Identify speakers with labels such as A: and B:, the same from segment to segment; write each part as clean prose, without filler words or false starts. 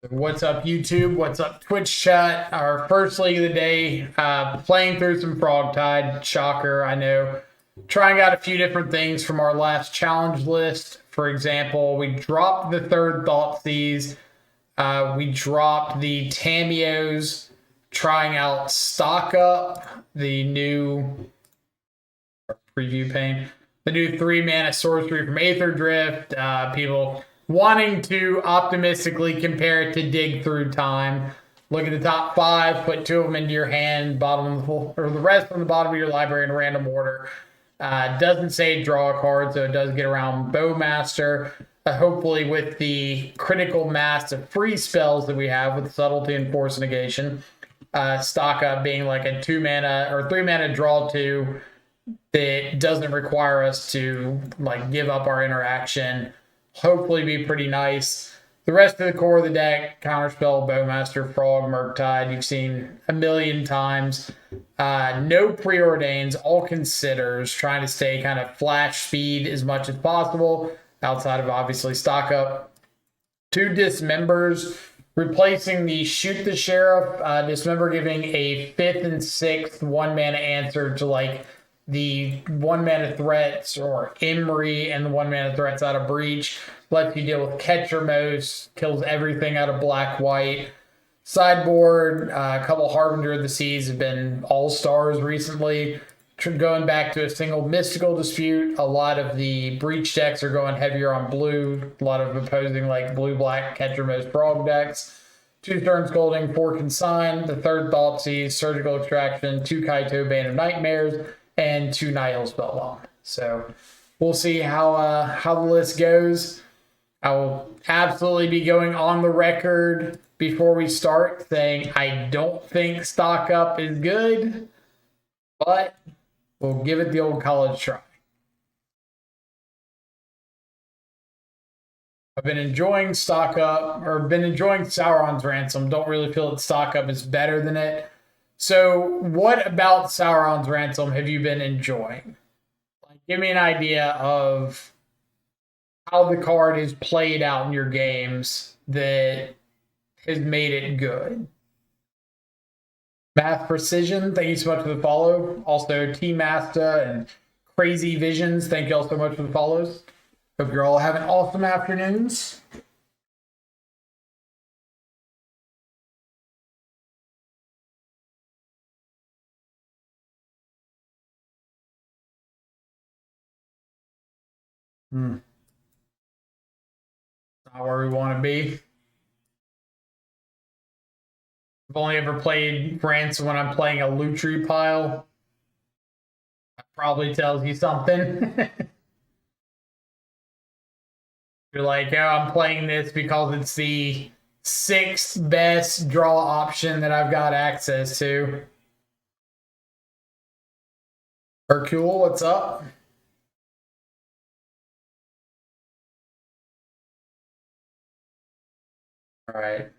A: What's up, YouTube? What's up, Twitch chat? Our first league of the day, playing through some FrogTide. Shocker, I know. Trying out a few different things from our last challenge list. For example, we dropped the third Thoughtseize. We dropped the Tamios. Trying out Stock Up, the new preview pane. The new 3-mana sorcery from Aether Drift. People wanting to optimistically compare it to Dig Through Time. Look at the top 5, put 2 of them into your hand, or the rest from the bottom of your library in random order. Doesn't say draw a card, so it does get around Bowmaster. Hopefully with the critical mass of free spells that we have with Subtlety and Force Negation. Stock Up being like a 2-mana or 3-mana draw 2 that doesn't require us to like give up our interaction. Hopefully be pretty nice. The rest of the core of the deck, Counterspell, Bowmaster, Frog, FrogTide, you've seen a million times. No preordains, all considers, trying to stay kind of flash speed as much as possible, outside of obviously Stock Up. 2 Dismembers, replacing the Shoot the Sheriff. Dismember giving a 5th and 6th 1-mana answer to like the 1-mana threats or Emery and the 1-mana threats out of Breach. Lets you deal with Ketramose, kills everything out of black-white. Sideboard, a couple Harbinger of the Seas have been all-stars recently. Going back to a single Mystical Dispute, a lot of the Breach decks are going heavier on blue. A lot of opposing like blue-black Ketramose Frog decks. 2 Stern Scolding, 4 Consign, the 3rd Thoughtseize, Surgical Extraction, 2 Kaito, Bane of Nightmares, and 2 Nihil Spellbomb. So we'll see how the list goes. I will absolutely be going on the record before we start saying I don't think Stock Up is good, but we'll give it the old college try. I've been enjoying Stock Up, or been enjoying Sauron's Ransom. Don't really feel that Stock Up is better than it. So what about Sauron's Ransom have you been enjoying? Like, give me an idea of how the card is played out in your games that has made it good. Math Precision, thank you so much for the follow. Also, T-Master and Crazy Visions, thank you all so much for the follows. Hope you're all having awesome afternoons. Not where we want to be. I've only ever played Ransom when I'm playing a Lutri pile. That probably tells you something. You're like, oh, I'm playing this because it's the 6th best draw option that I've got access to. Hercule, what's up? All right.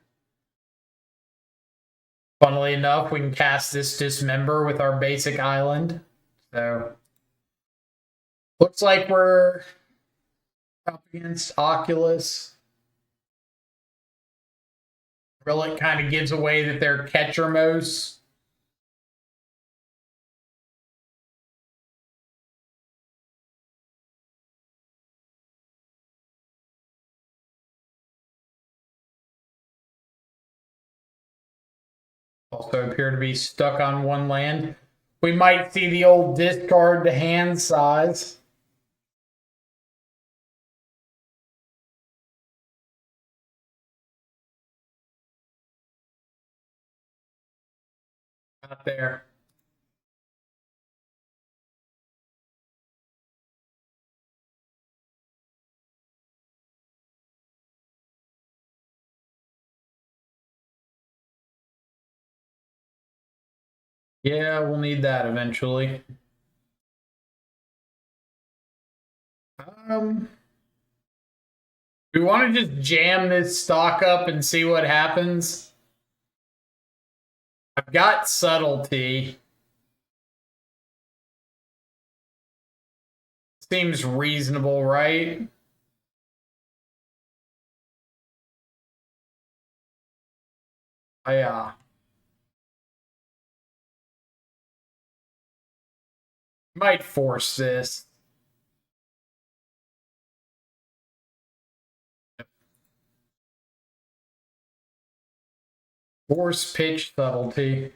A: Funnily enough, we can cast this Dismember with our basic island. So looks like we're up against Oculus. Relic kind of gives away that they're Ketramose. Also appear to be stuck on 1 land. We might see the old discard to hand size. Not there. Yeah, we'll need that eventually. We want to just jam this Stock Up and see what happens. I've got Subtlety. Seems reasonable, right? I might force this. Force pitch subtlety.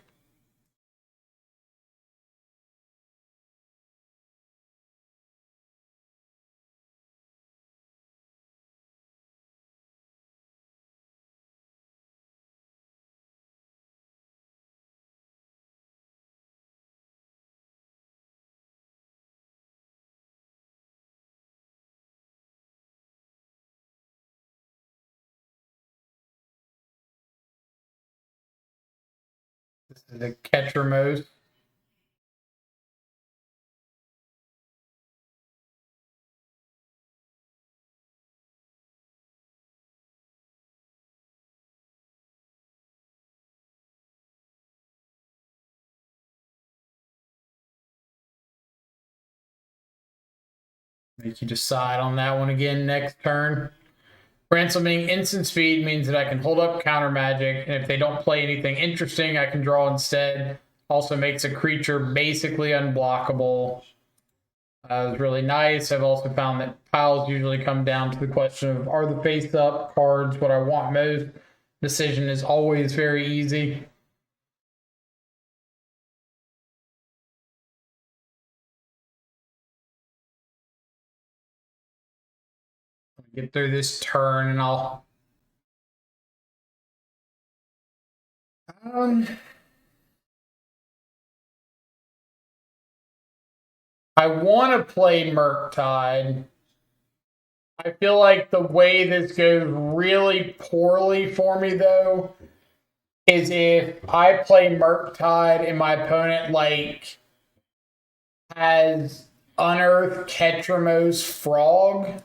A: This is a Ketramose. Make you decide on that one again next turn. Ransoming instant speed means that I can hold up counter magic, and if they don't play anything interesting, I can draw instead. Also makes a creature basically unblockable. It's really nice. I've also found that piles usually come down to the question of, are the face-up cards what I want most? Decision is always very easy. Get through this turn and I'll I want to play FrogTide. I feel like the way this goes really poorly for me though is if I play FrogTide and my opponent like has unearthed Ketramose Frog.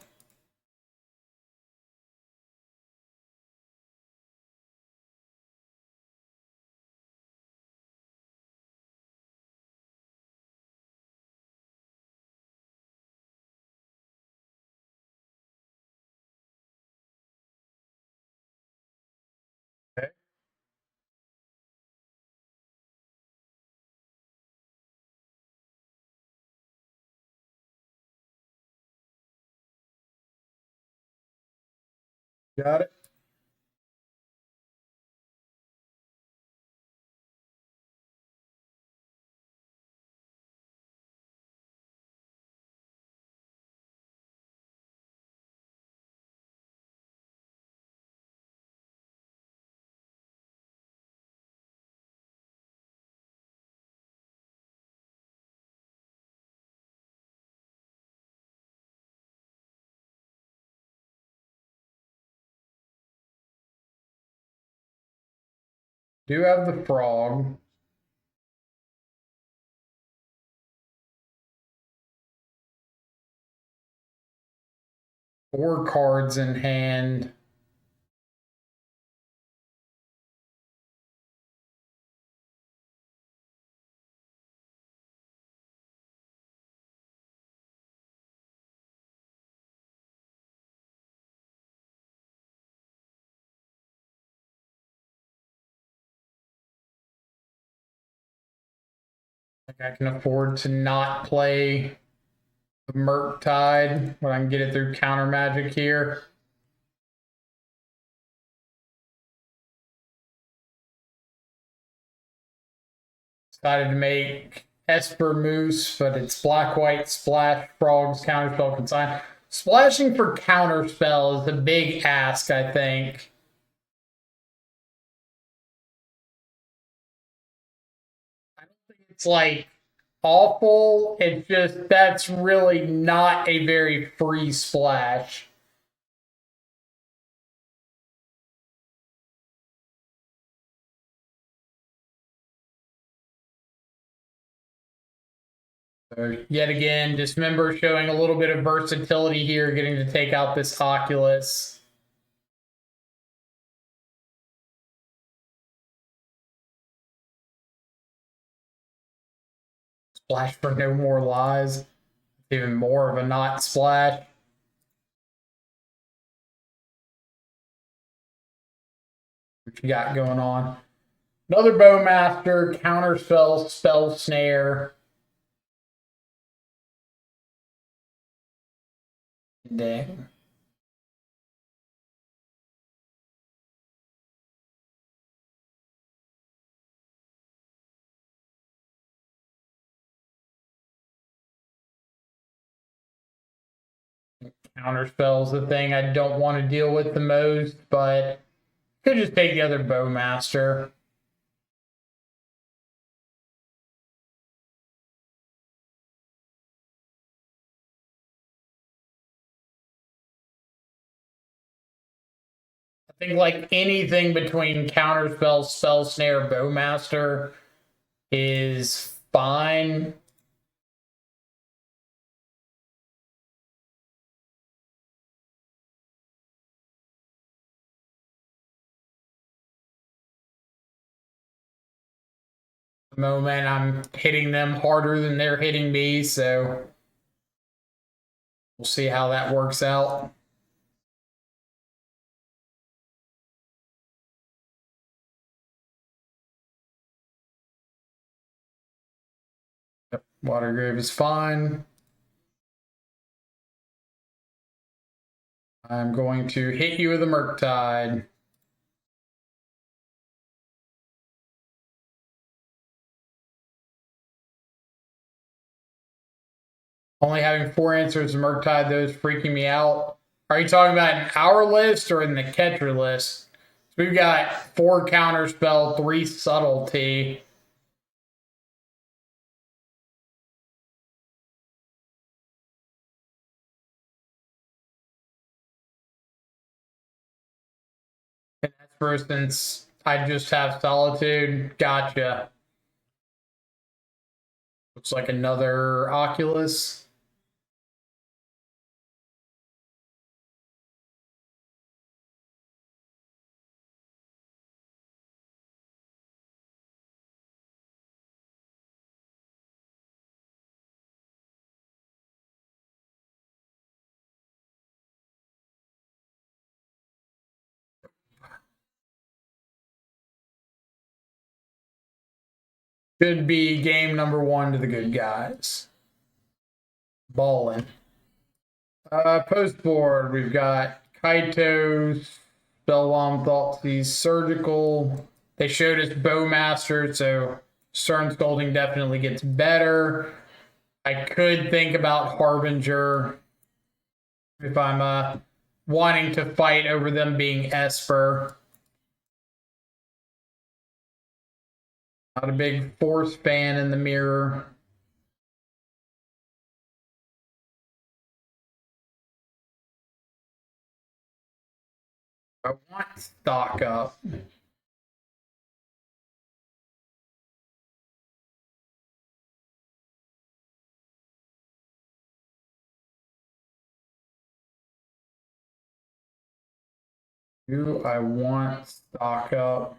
A: Okay. Got it. Do have the frog. 4 cards in hand. Like I can afford to not play the FrogTide when I can get it through counter magic here. Decided to make Esper Moose, but it's black-white splash frogs counterspell consign. Splashing for counterspell is a big ask, I think. I don't think it's like awful. It's just that's really not a very free splash. So yet again, Dismember showing a little bit of versatility here, getting to take out this Oculus. Splash for no more lies. Even more of a not splash. What you got going on? Another Bowmaster, Counterspell, Spell Snare. Dang. Counterspell's the thing I don't want to deal with the most, but could just take the other Bowmaster. I think like anything between Counterspell, Spell Snare, Bowmaster is fine. The moment I'm hitting them harder than they're hitting me, so we'll see how that works out. Yep, Watergrave is fine. I'm going to hit you with a FrogTide. Only having 4 answers to FrogTide, those freaking me out. Are you talking about in our list or in the catcher list? So we've got 4 Counterspell, 3 Subtlety. And that's for instance, I just have Solitude. Gotcha. Looks like another Oculus. Should be game number 1 to the good guys. Ballin'. Post board, we've got Kaitos, Spellbomb, Thoughtseize, Surgical. They showed us Bowmaster, so Stern Scolding definitely gets better. I could think about Harbinger if I'm wanting to fight over them being Esper. Not a big Force fan in the mirror. I want stock up. Do I want stock up?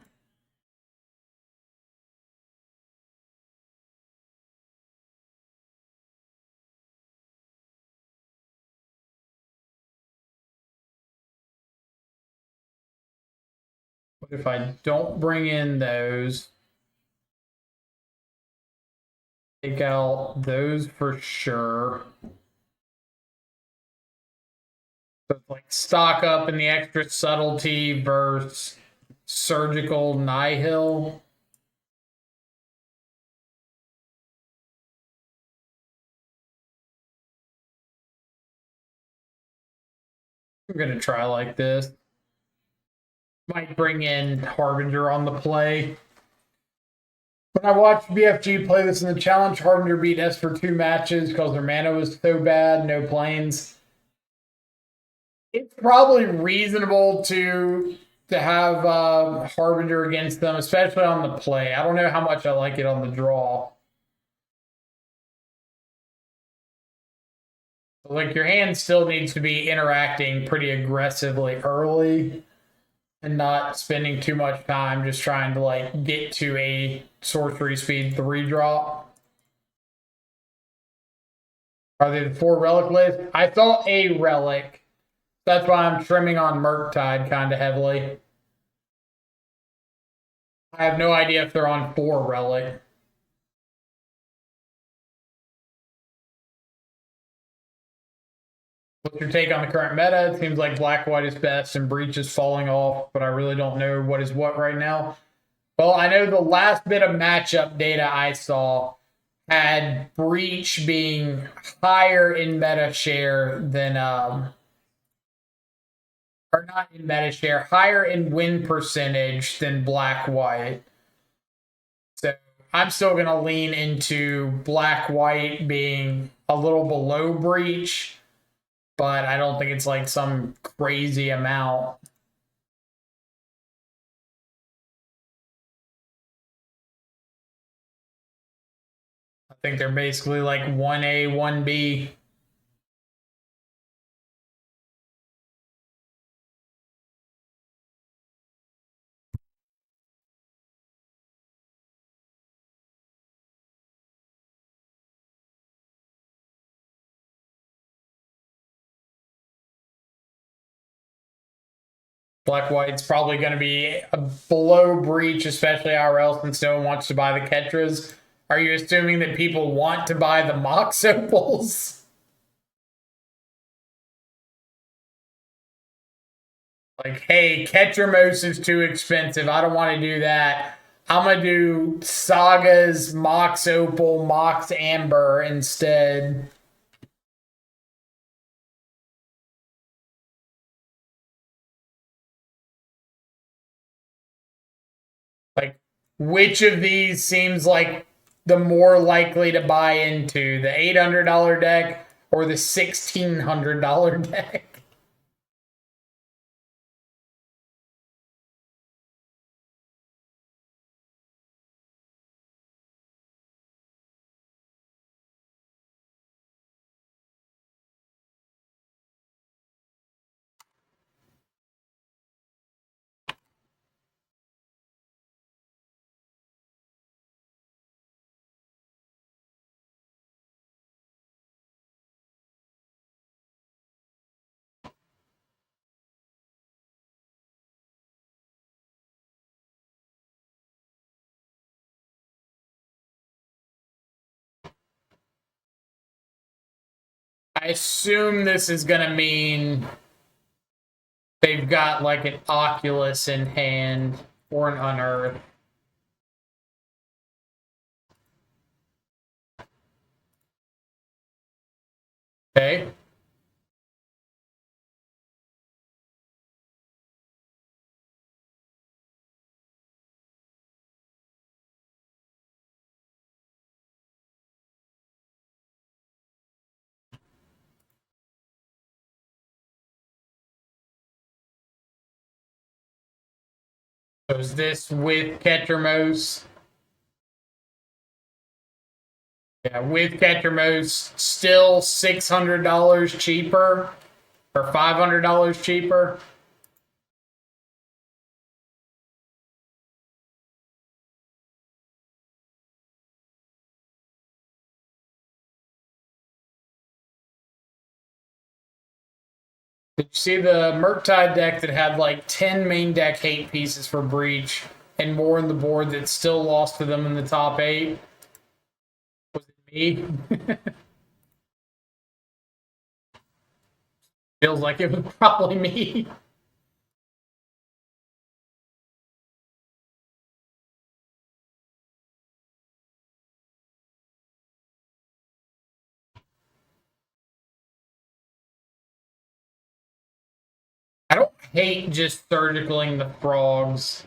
A: What if I don't bring in those? Take out those for sure. So it's like stock up in the extra subtlety versus surgical nihil. I'm gonna try like this. Might bring in Harbinger on the play. When I watched BFG play this in the challenge, Harbinger beat S for 2 matches because their mana was so bad, no planes. It's probably reasonable to have Harbinger against them, especially on the play. I don't know how much I like it on the draw. Like your hand still needs to be interacting pretty aggressively early and not spending too much time just trying to like get to a sorcery speed 3 drop. Are they the 4 relic list? I thought a relic. That's why I'm trimming on FrogTide kind of heavily. I have no idea if they're on 4 relic. What's your take on the current meta? It seems like black white is best and breach is falling off, but I really don't know what is what right now. Well, I know the last bit of matchup data I saw had breach being higher in meta share than or not in meta share, higher in win percentage than black white. So I'm still gonna lean into black white being a little below breach, but I don't think it's like some crazy amount. I think they're basically like 1A, 1B. Black white's probably going to be a below breach, especially IRL, since no one wants to buy the Ketras. Are you assuming that people want to buy the Mox Opals? Like, hey, Ketramose is too expensive. I don't want to do that. I'm going to do Saga's Mox Opal, Mox Amber instead. Like, which of these seems like the more likely to buy into, the $800 deck or the $1,600 deck? I assume this is going to mean they've got like an Oculus in hand or an Unearth. Okay. So is this with Ketramose? Yeah, with Ketramose, still $600 cheaper or $500 cheaper. Did you see the FrogTide deck that had like 10 main deck hate pieces for Breach and more in the board that still lost to them in the top 8? Was it me? Feels like it was probably me. I don't hate just surgicaling the frogs.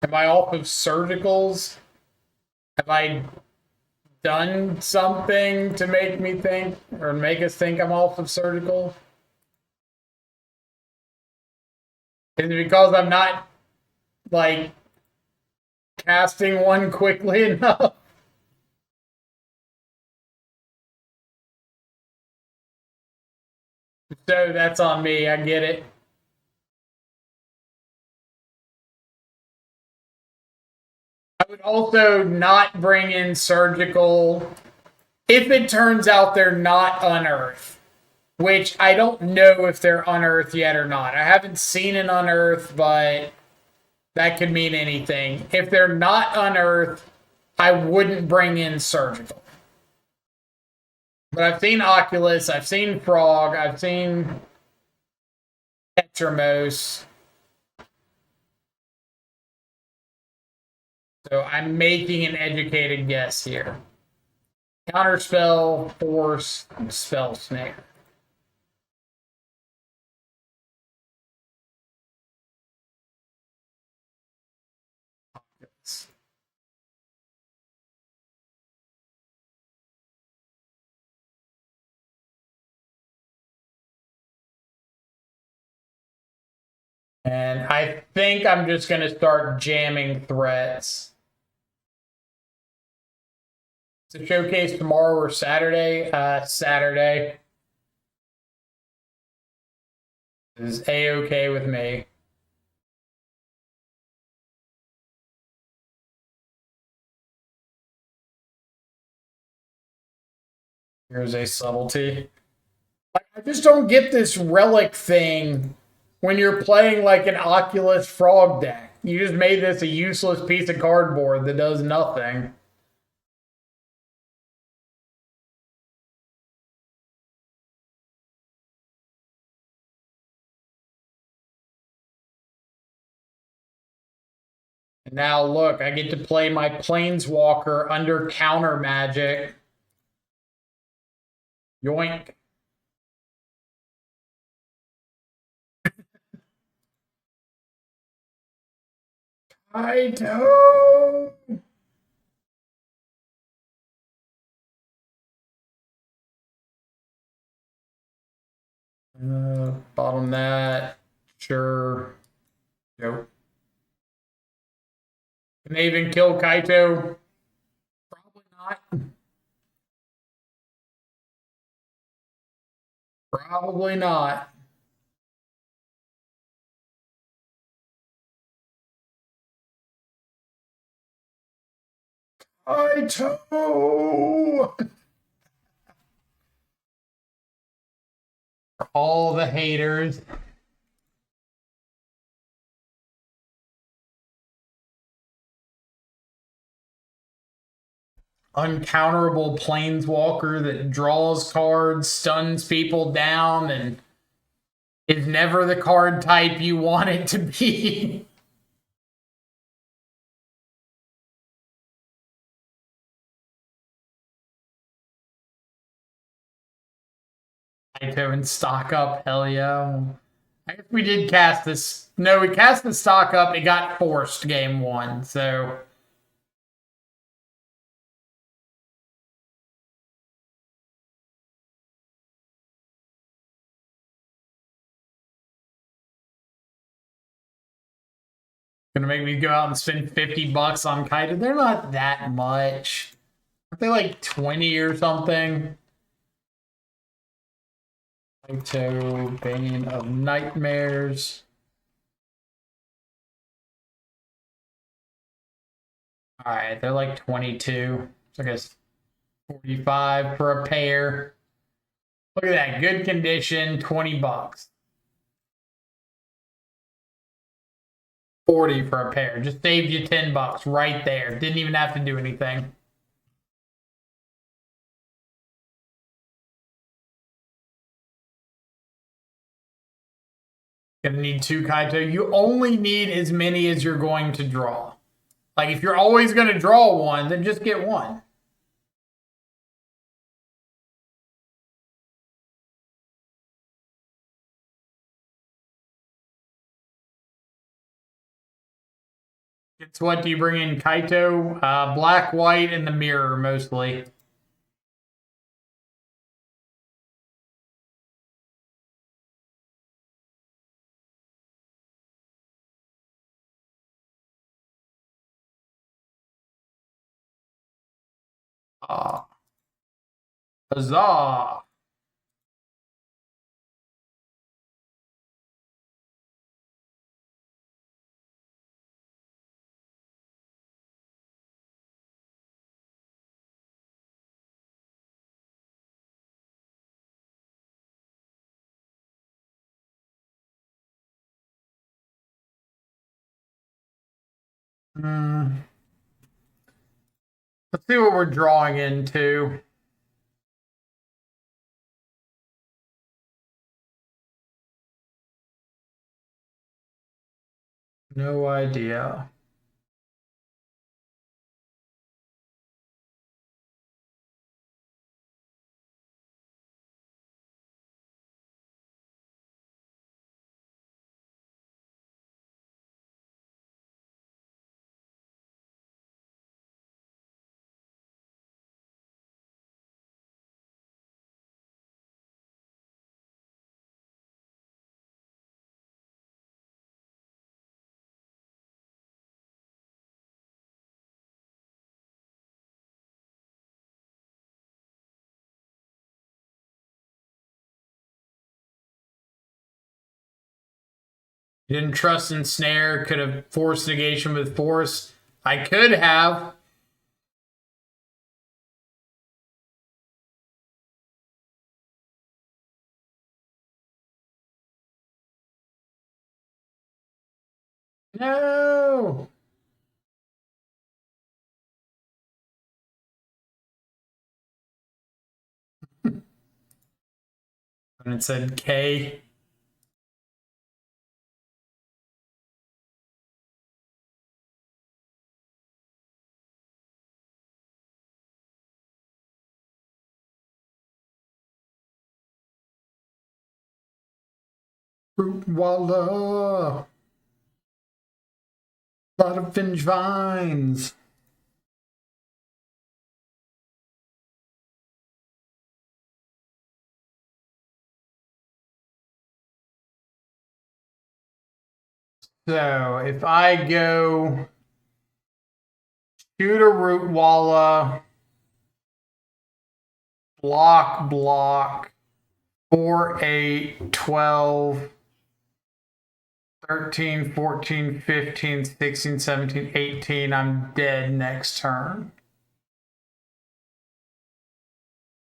A: Am I off of surgicals? Have I done something to make me think or make us think I'm off of surgical? Is it because I'm not like casting one quickly enough? So that's on me. I get it. I would also not bring in surgical if it turns out they're not unearthed, which I don't know if they're unearthed yet or not. I haven't seen an unearthed, but that could mean anything. If they're not unearthed, I wouldn't bring in surgical. But I've seen Oculus, I've seen Frog, I've seen Ketramose. So I'm making an educated guess here. Counterspell, Force, Spell Snare. And I think I'm just going to start jamming threats. To showcase tomorrow or Saturday? Saturday is A-okay with me. Here's a subtlety. I just don't get this relic thing when you're playing like an Oculus Frog deck. You just made this a useless piece of cardboard that does nothing. And now look, I get to play my Planeswalker under counter magic. Yoink. I don't. Bottom that. Sure. Nope. Can they even kill Kaito? Probably not. Probably not. Kaito! All the haters. Uncounterable planeswalker that draws cards, stuns people down, and is never the card type you want it to be. Kaito and stock up, hell yeah. I guess we did cast this. No, we cast the stock up. It got forced game one, so. Gonna make me go out and spend $50 on Kaito. They're not that much. Aren't they like 20 or something? Kaito, Bane of Nightmares. Alright, they're like 22. So I guess 45 for a pair. Look at that. Good condition, $20. 40 for a pair. Just saved you $10 right there. Didn't even have to do anything. Gonna need 2 Kaito. You only need as many as you're going to draw. Like, if you're always going to draw one, then just get one. It's what do you bring in Kaito? Black, white, and the mirror mostly. Huzzah! Let's see what we're drawing into. No idea. You didn't trust in snare, could have forced negation with force. I could have. No. And it said K. Voila. A lot of Finge vines. So if I go shoot a root walla, block, 4, 8, 12, 13, 14, 15, 16, 17, 18, I'm dead next turn.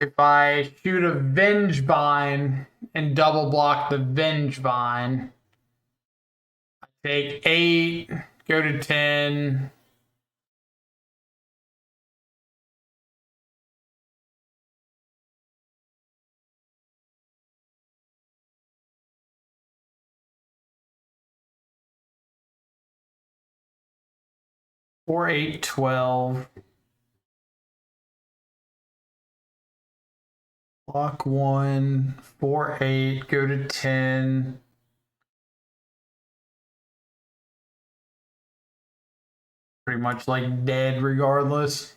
A: If I shoot a Vengevine and double block the Vengevine, I take 8, go to 10. Four, 8, 12. Block 1, 4, 8, go to 10. Pretty much like dead regardless.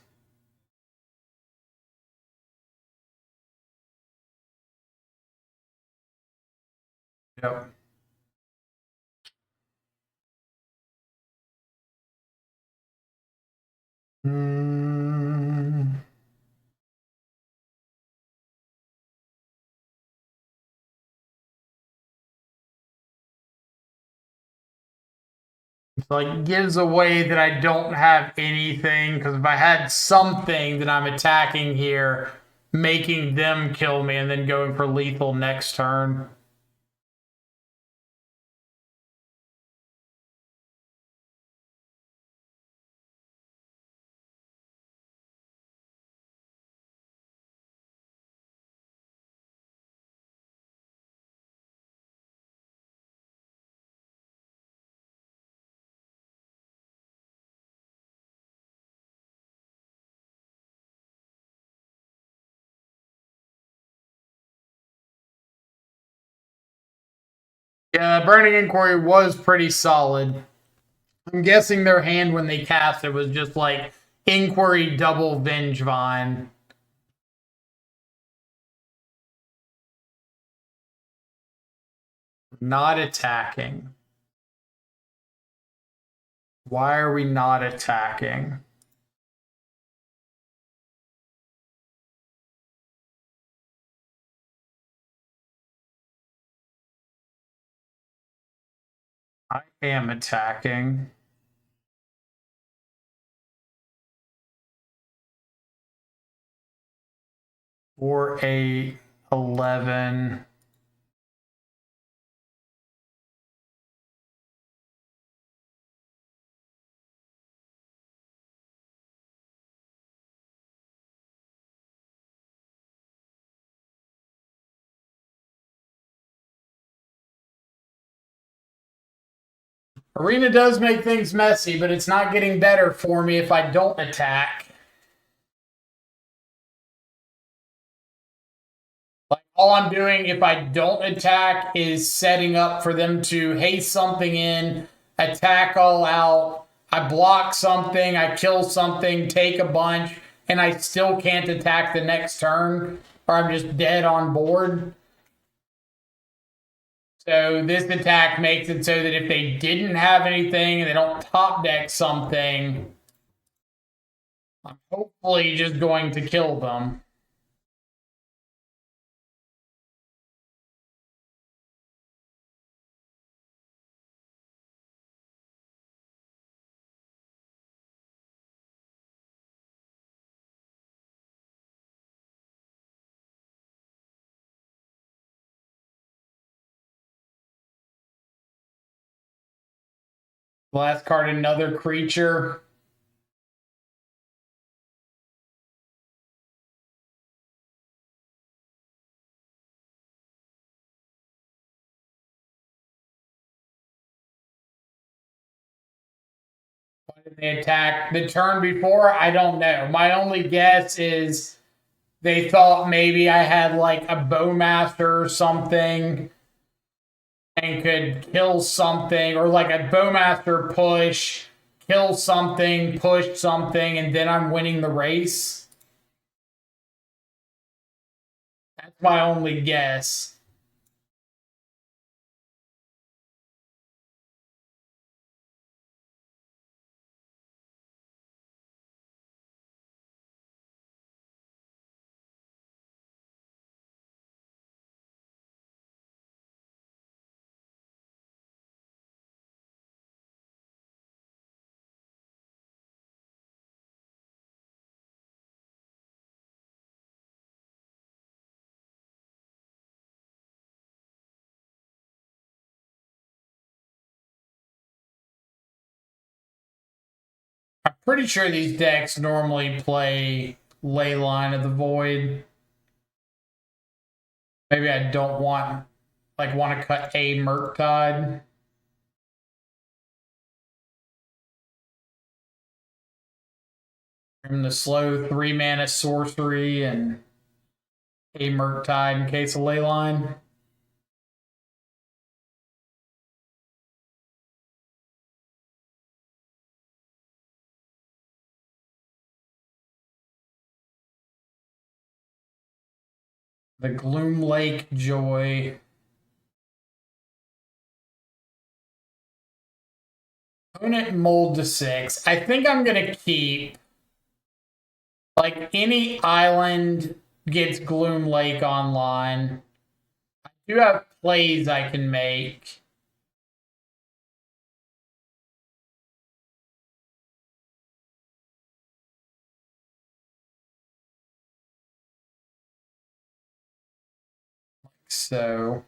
A: Yep. It's like gives away that I don't have anything, because if I had something that I'm attacking here, making them kill me and then going for lethal next turn. Yeah, Burning Inquiry was pretty solid. I'm guessing their hand when they cast it was just like Inquiry double Vengevine. Not attacking. Why are we not attacking? I am attacking. Four, 8, 11. Arena does make things messy, but it's not getting better for me if I don't attack. Like, all I'm doing if I don't attack is setting up for them to haste something in, attack all out. I block something, I kill something, take a bunch, and I still can't attack the next turn, or I'm just dead on board. So this attack makes it so that if they didn't have anything and they don't top deck something, I'm hopefully just going to kill them. Last card, another creature. Why did they attack the turn before? I don't know. My only guess is they thought maybe I had like a bowmaster or something and could kill something, or like a bowmaster push, kill something, push something, and then I'm winning the race. That's my only guess. I'm pretty sure these decks normally play Leyline of the Void. Maybe I don't want to cut a Murktide. From the slow 3-mana sorcery and a Murktide in case of Leyline. The Gloom Lake Joy. Opponent mold to 6. I think I'm gonna keep, like, any island gets Gloom Lake online. I do have plays I can make. So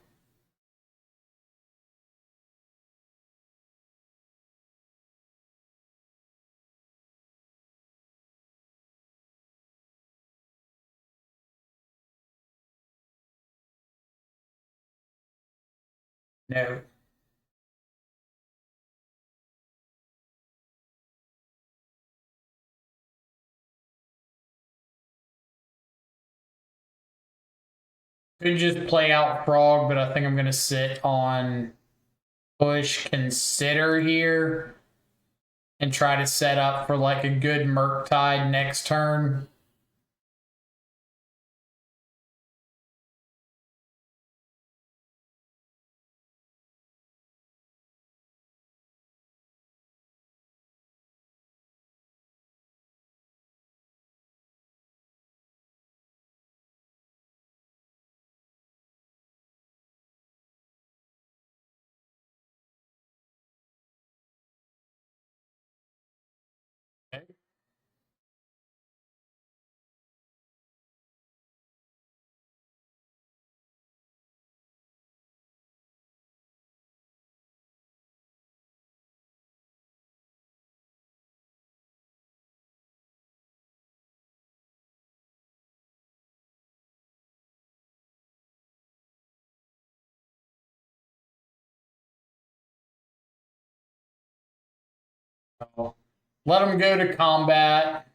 A: no. Could just play out Frog, but I think I'm gonna sit on push consider here and try to set up for like a good Murktide next turn. Okay. So let them go to combat.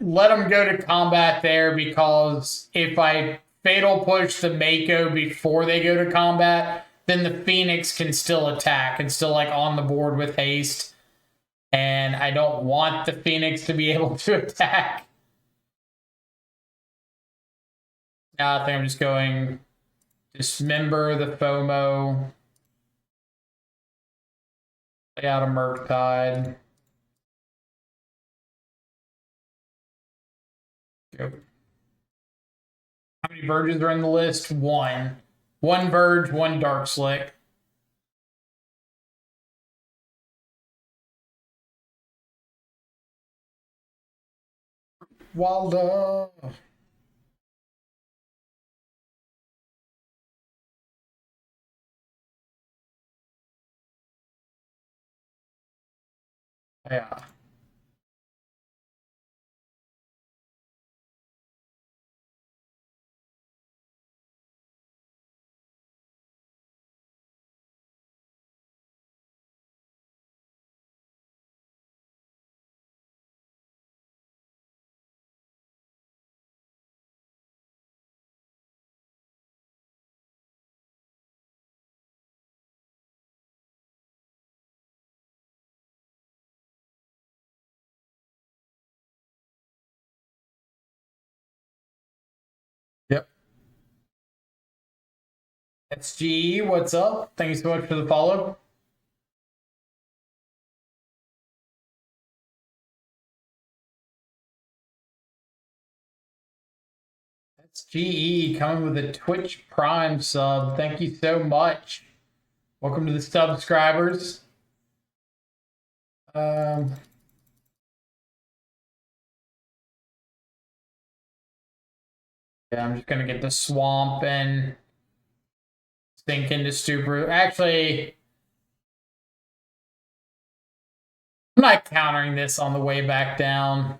A: Let them go to combat there, because if I fatal push the Mako before they go to combat, then the Phoenix can still attack and still like on the board with haste. And I don't want the Phoenix to be able to attack. Now I think I'm just going dismember the FOMO. Lay out a FrogTide. Go. How many Verges are in the list? One. One Verge, one Dark Slick. Waldo. Yeah. Yep. SGE, what's up? Thank you so much for the follow. SGE coming with a Twitch Prime sub. Thank you so much. Welcome to the subscribers. Yeah, I'm just gonna get the swamp and sink into stupor. Actually, I'm not countering this on the way back down.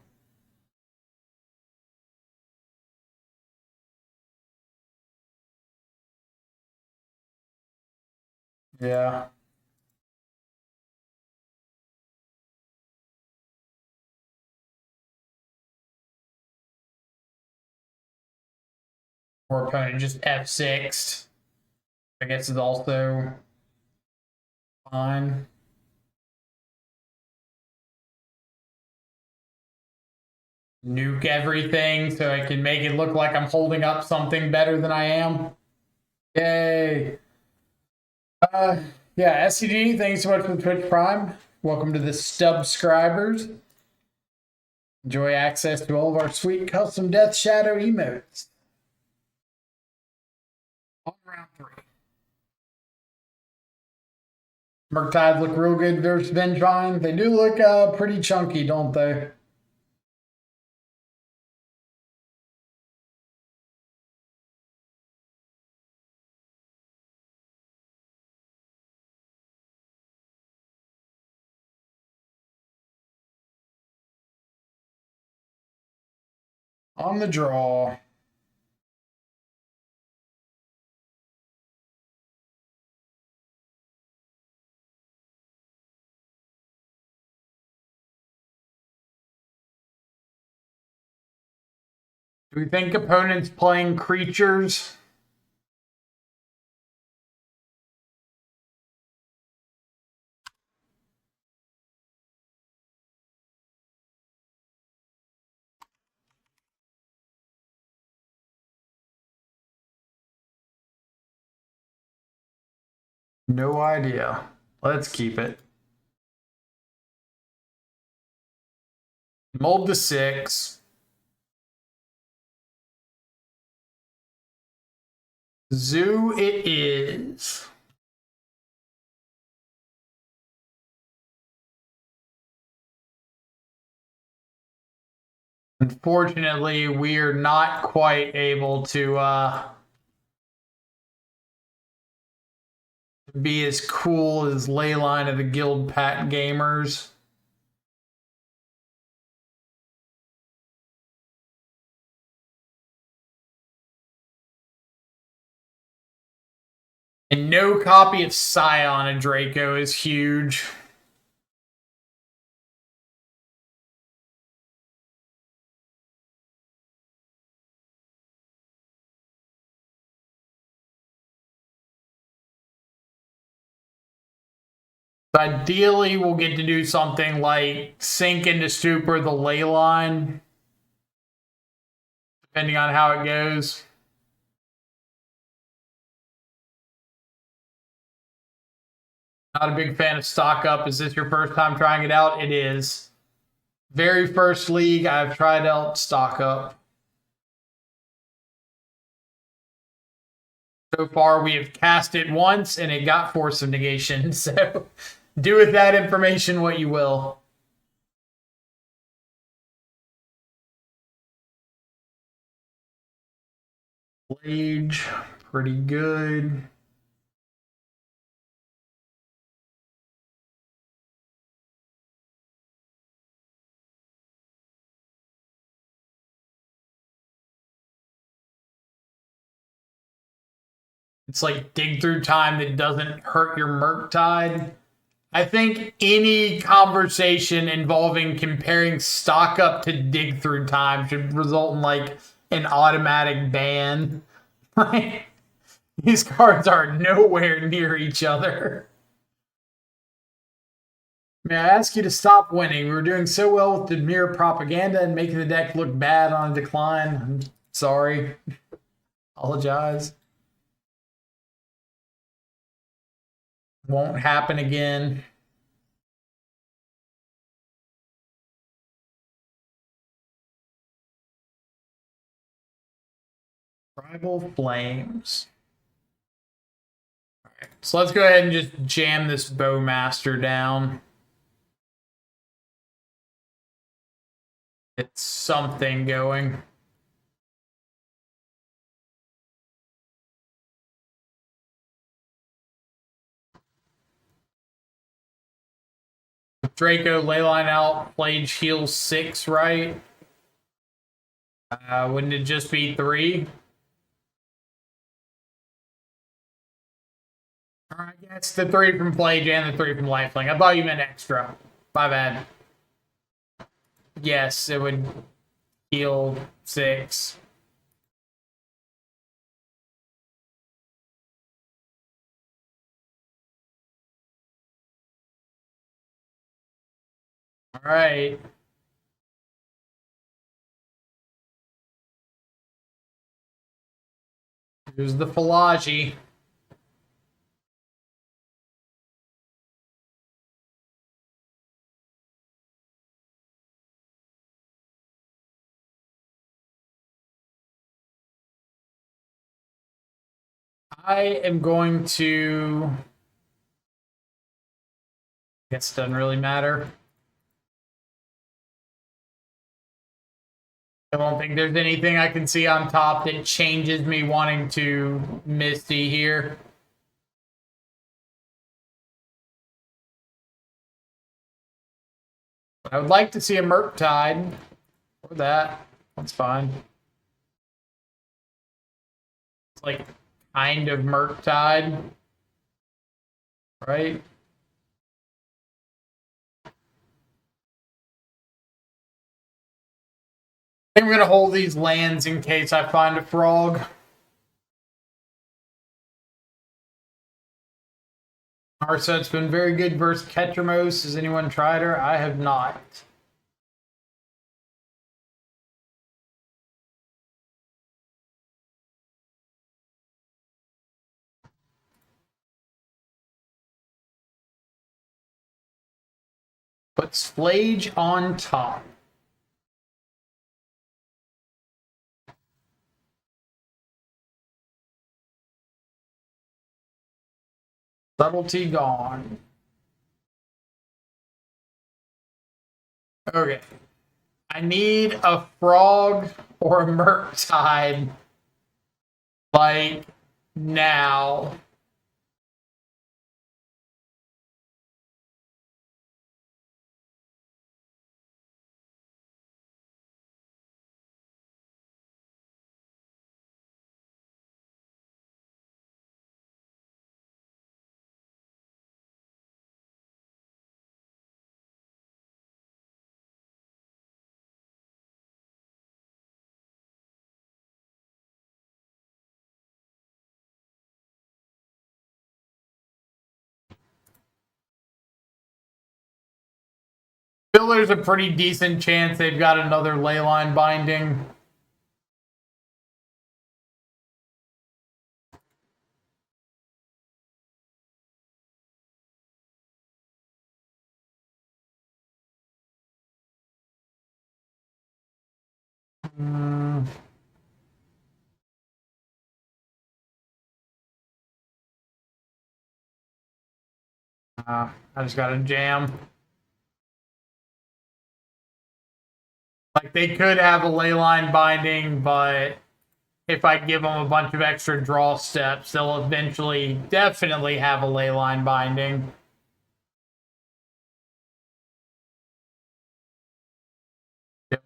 A: Yeah. Or opponent just F6. I guess is also fine. Nuke everything so I can make it look like I'm holding up something better than I am. Yay. Yeah, SCG, thanks so much for the Twitch Prime. Welcome to the subscribers. Enjoy access to all of our sweet custom Death Shadow emotes. On round 3. FrogTide look real good versus Vengevine. They do look pretty chunky, don't they? On the draw. Do we think opponents playing creatures? No idea. Let's keep it. Mold to 6. Zoo it is. Unfortunately, we are not quite able to be as cool as Leyline of the Guild Pack Gamers. And no copy of Scion of Draco is huge. Ideally, we'll get to do something like Sink into Stupor the Leyline, depending on how it goes. Not a big fan of stock up. Is this your first time trying it out? It is. Very first league I've tried out stock up. So far, we have cast it once and it got Force of Negation. So do with that information what you will. Blage, pretty good. It's like dig through time that doesn't hurt your FrogTide. I think any conversation involving comparing stock up to dig through time should result in like an automatic ban. These cards are nowhere near each other. May I ask you to stop winning? We were doing so well with Dimir propaganda and making the deck look bad on a decline. I'm sorry. Apologize. Won't happen again. Tribal Flames. All right, so let's go ahead and just jam this Bowmaster down. It's something going. Draco Leyline out, Blage heals 6, right? Wouldn't it just be 3? I guess the 3 from Blage and the 3 from Lifelink. I thought you meant extra. My bad. Yes, it would heal 6. All right. Here's the Philology. I am going to... I guess it doesn't really matter. I don't think there's anything I can see on top that changes me wanting to Misty here. I would like to see a FrogTide or that. That's fine. It's like kind of FrogTide, right? I think I'm gonna hold these lands in case I find a frog. Arsa's been very good versus Ketramose. Has anyone tried her? I have not. Put Splage on top. Subtlety gone. Okay. I need a frog or a Murktide, like, now. Feel there's a pretty decent chance they've got another leyline binding. I just got a jam. Like, they could have a leyline binding, but if I give them a bunch of extra draw steps, they'll eventually definitely have a leyline binding. Yep.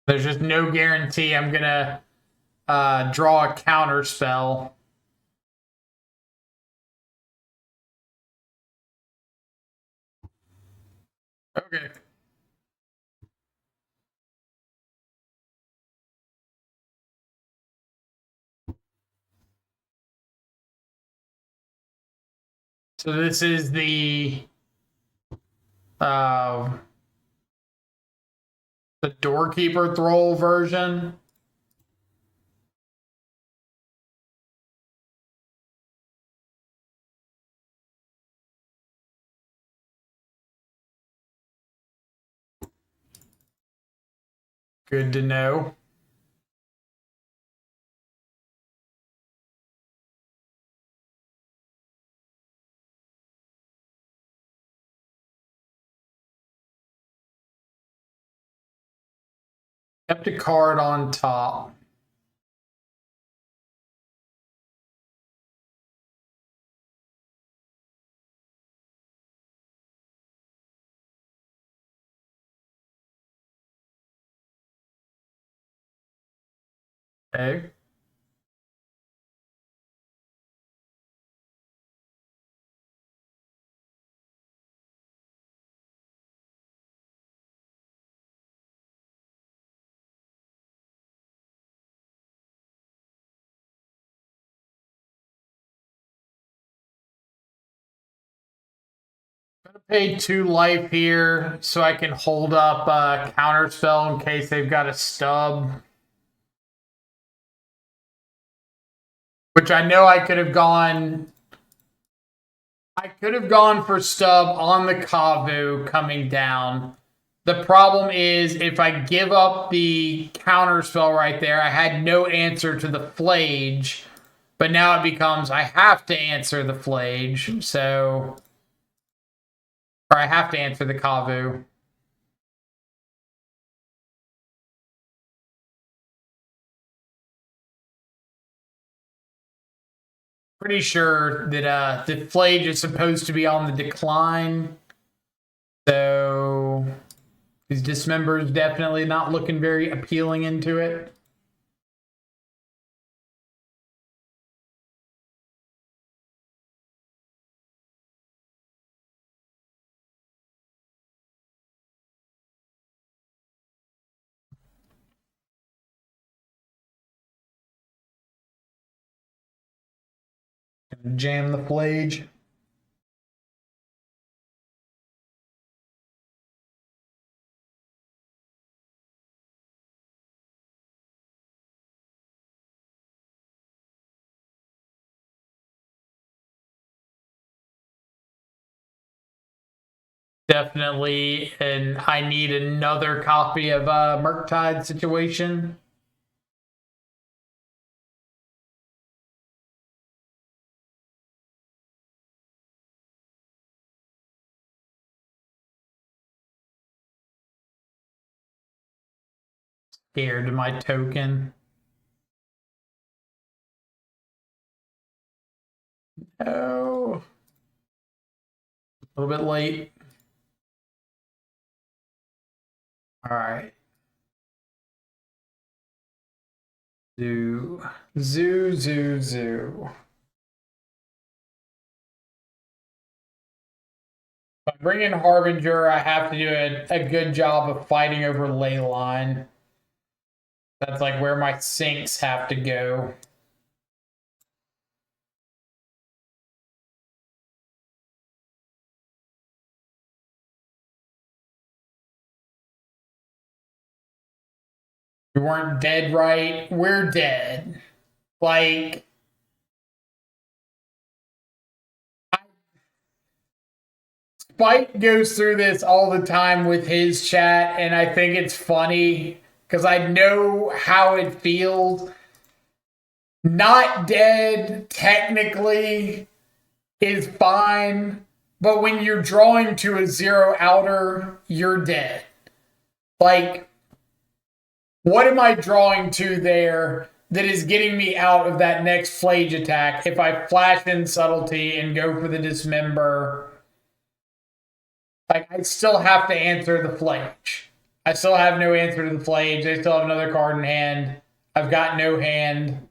A: There's just no guarantee I'm gonna draw a counter spell. Okay. So this is uh, the Doorkeeper Thrall version. Good to know. Kept a card on top. Okay. Gonna pay 2 life here so I can hold up a counter spell in case they've got a stub. Which I know I could have gone. I could have gone for stub on the Kavu coming down. The problem is if I give up the counter spell right there, I had no answer to the Flage. But now it becomes I have to answer the Flage, so. Or I have to answer the Kavu. Pretty sure that the Flage is supposed to be on the decline. So these Dismember's definitely not looking very appealing into it. Jam the Flage. Definitely, and I need another copy of Murktide situation. Scared of my token. Oh, a little bit late. All right. Zoo, zoo, zoo, zoo. If I bring in Harbinger, I have to do a good job of fighting over ley line. That's like where my sinks have to go. We weren't dead, right? We're dead. Like, Spike goes through this all the time with his chat, and I think it's funny because I know how it feels. Not dead, technically, is fine, but when you're drawing to a zero outer, you're dead. Like, what am I drawing to there that is getting me out of that next flage attack if I flash in subtlety and go for the dismember? Like, I still have to answer the flage. I still have no answer to the flage. I still have another card in hand. I've got no hand.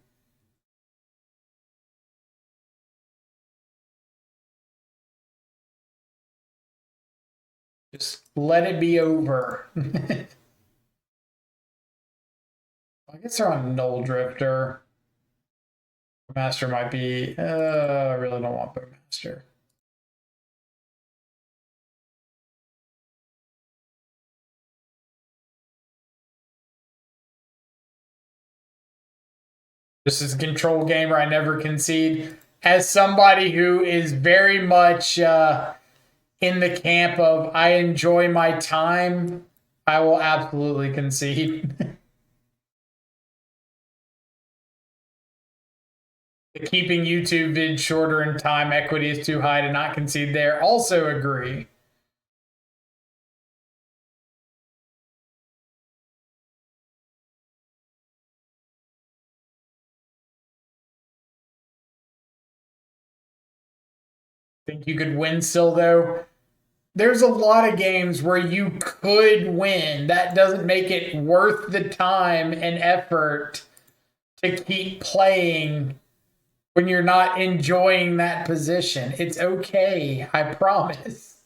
A: Just let it be over. I guess they're on Null Drifter. Master might be. I really don't want Bowmaster. This is a control game where I never concede. As somebody who is very much in the camp of I enjoy my time, I will absolutely concede. Keeping YouTube vids shorter and time equity is too high to not concede there. Also agree. Think you could win still, though? There's a lot of games where you could win. That doesn't make it worth the time and effort to keep playing when you're not enjoying that position. It's okay, I promise.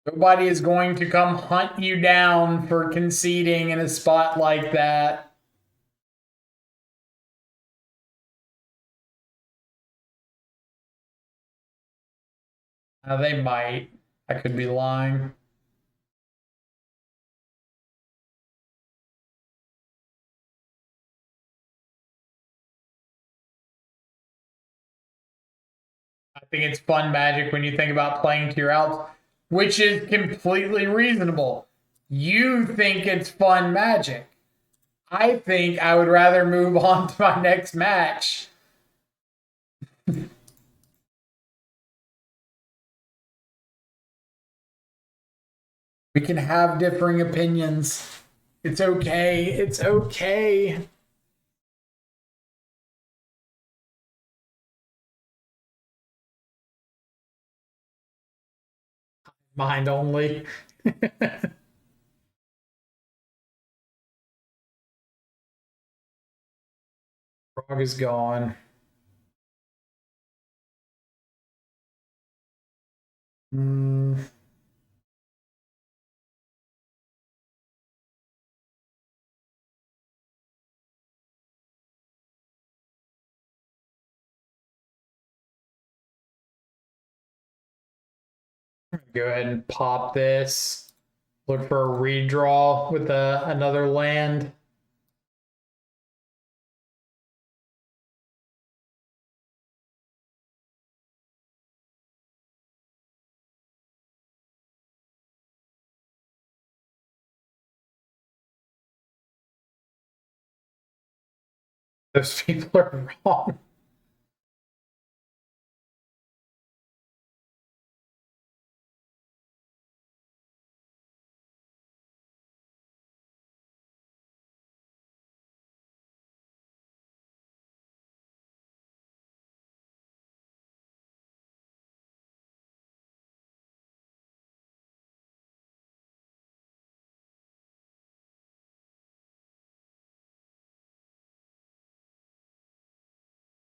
A: Nobody is going to come hunt you down for conceding in a spot like that. They might. I could be lying. I think it's fun magic when you think about playing to your outs, which is completely reasonable. You think it's fun magic. I think I would rather move on to my next match. We can have differing opinions. It's okay. It's okay. Mind only. Frog is gone. Go ahead and pop this. Look for a redraw with another land. Those people are wrong.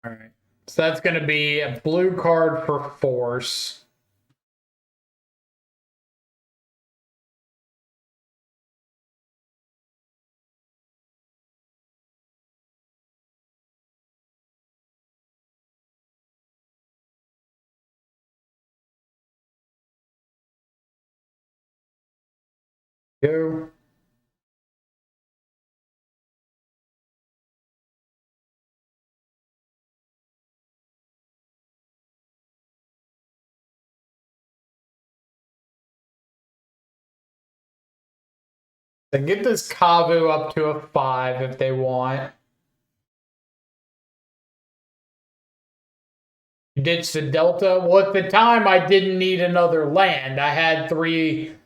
A: All right. So that's going to be a blue card for force. Go. Then get this Kavu up to a 5 if they want. Ditch the Delta. Well, at the time, I didn't need another land. I had three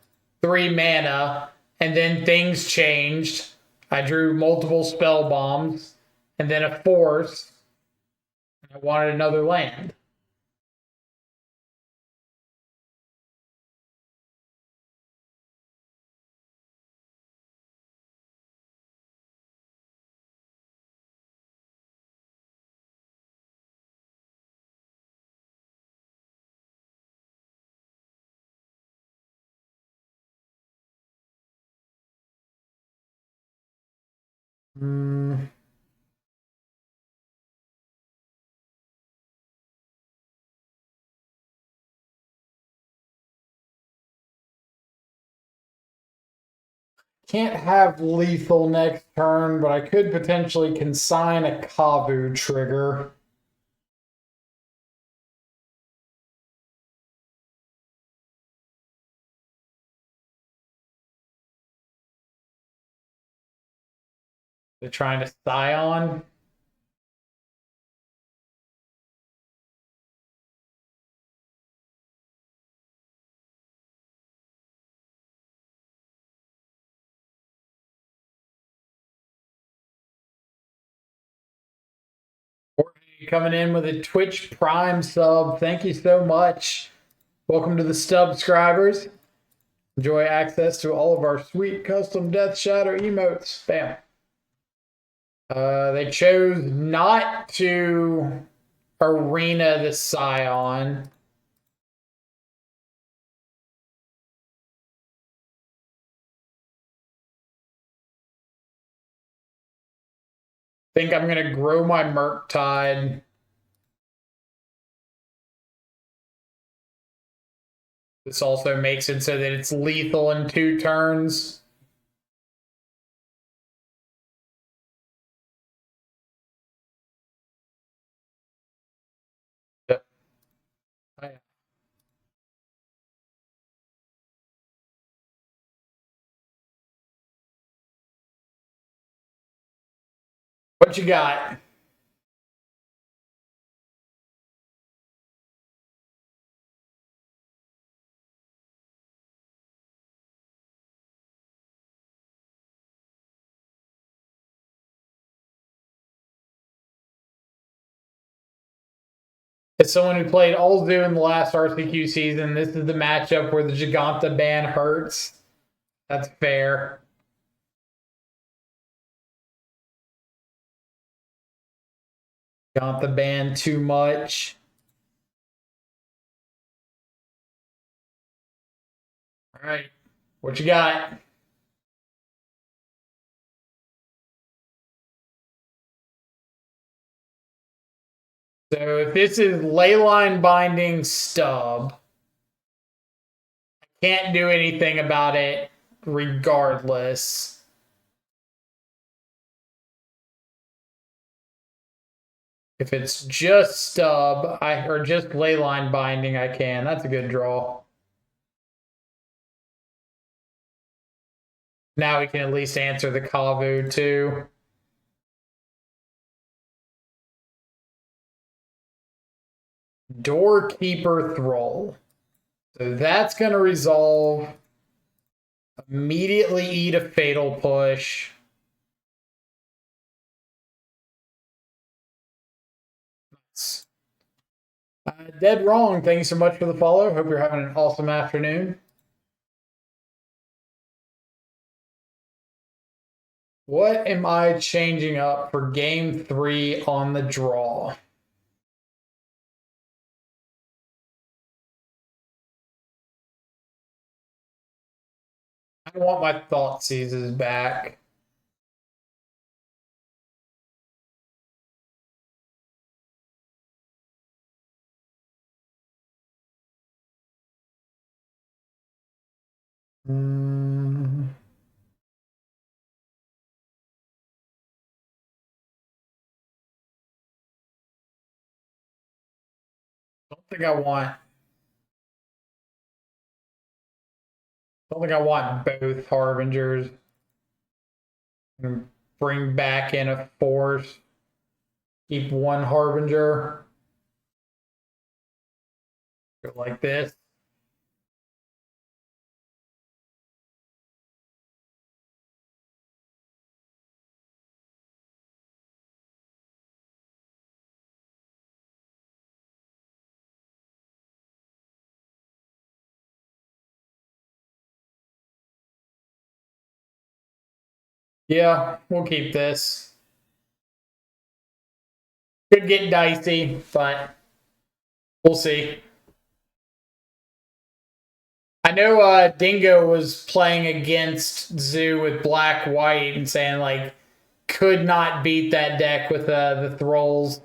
A: mana, and then things changed. I drew multiple spell bombs, and then a force. And I wanted another land. Hmm. Can't have lethal next turn, but I could potentially consign a Kavu trigger. They're trying to Scion. Jorge coming in with a Twitch Prime sub. Thank you so much. Welcome to the subscribers. Enjoy access to all of our sweet custom Death Shadow emotes. Bam. They chose not to arena the Scion. Think I'm going to grow my FrogTide. This also makes it so that it's lethal in 2 turns. Yep. Oh, yeah. What you got? As someone who played Alzu in the last RCQ season, this is the matchup where the Giganta ban hurts. That's fair. Giganta ban too much. All right. What you got? So if this is Leyline Binding Stub, I can't do anything about it regardless. If it's just Stub, or just Leyline Binding, I can. That's a good draw. Now we can at least answer the Kavu too. Doorkeeper Thrall. So that's going to resolve. Immediately eat a Fatal Push. Dead wrong. Thank you so much for the follow. Hope you're having an awesome afternoon. What am I changing up for game 3 on the draw? I want my thought seizes back. Don't think I want. Don't think I want both harbingers. And bring back in a force. Keep one harbinger. Go like this. Yeah, we'll keep this. Could get dicey, but we'll see. I know Dingo was playing against Zoo with black white and saying like could not beat that deck with the thralls.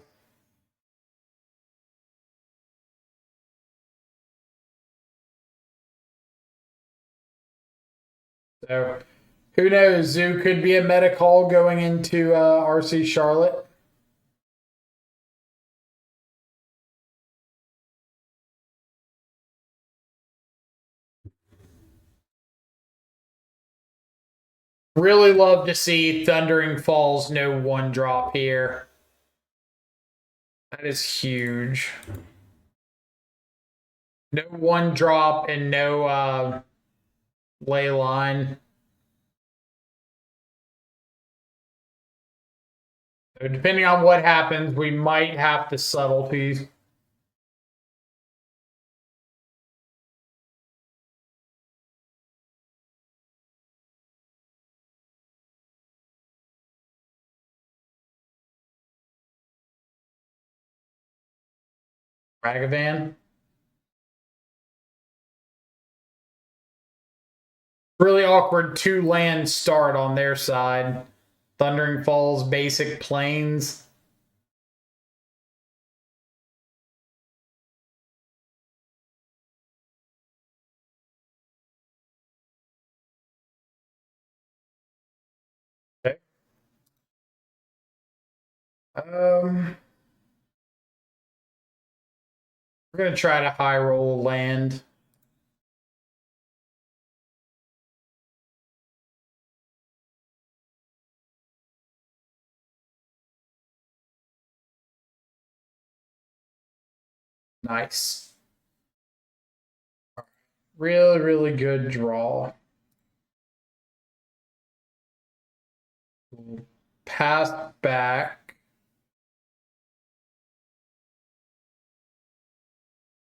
A: So who knows? Zoo could be a meta call going into RC Charlotte. Really love to see Thundering Falls no one drop here. That is huge. No one drop and no ley line. So depending on what happens, we might have to subtleties. Ragavan. Really awkward 2-land start on their side. Thundering Falls, basic plains. Okay. We're gonna try to high roll land. Nice. Really, really good draw. Pass back.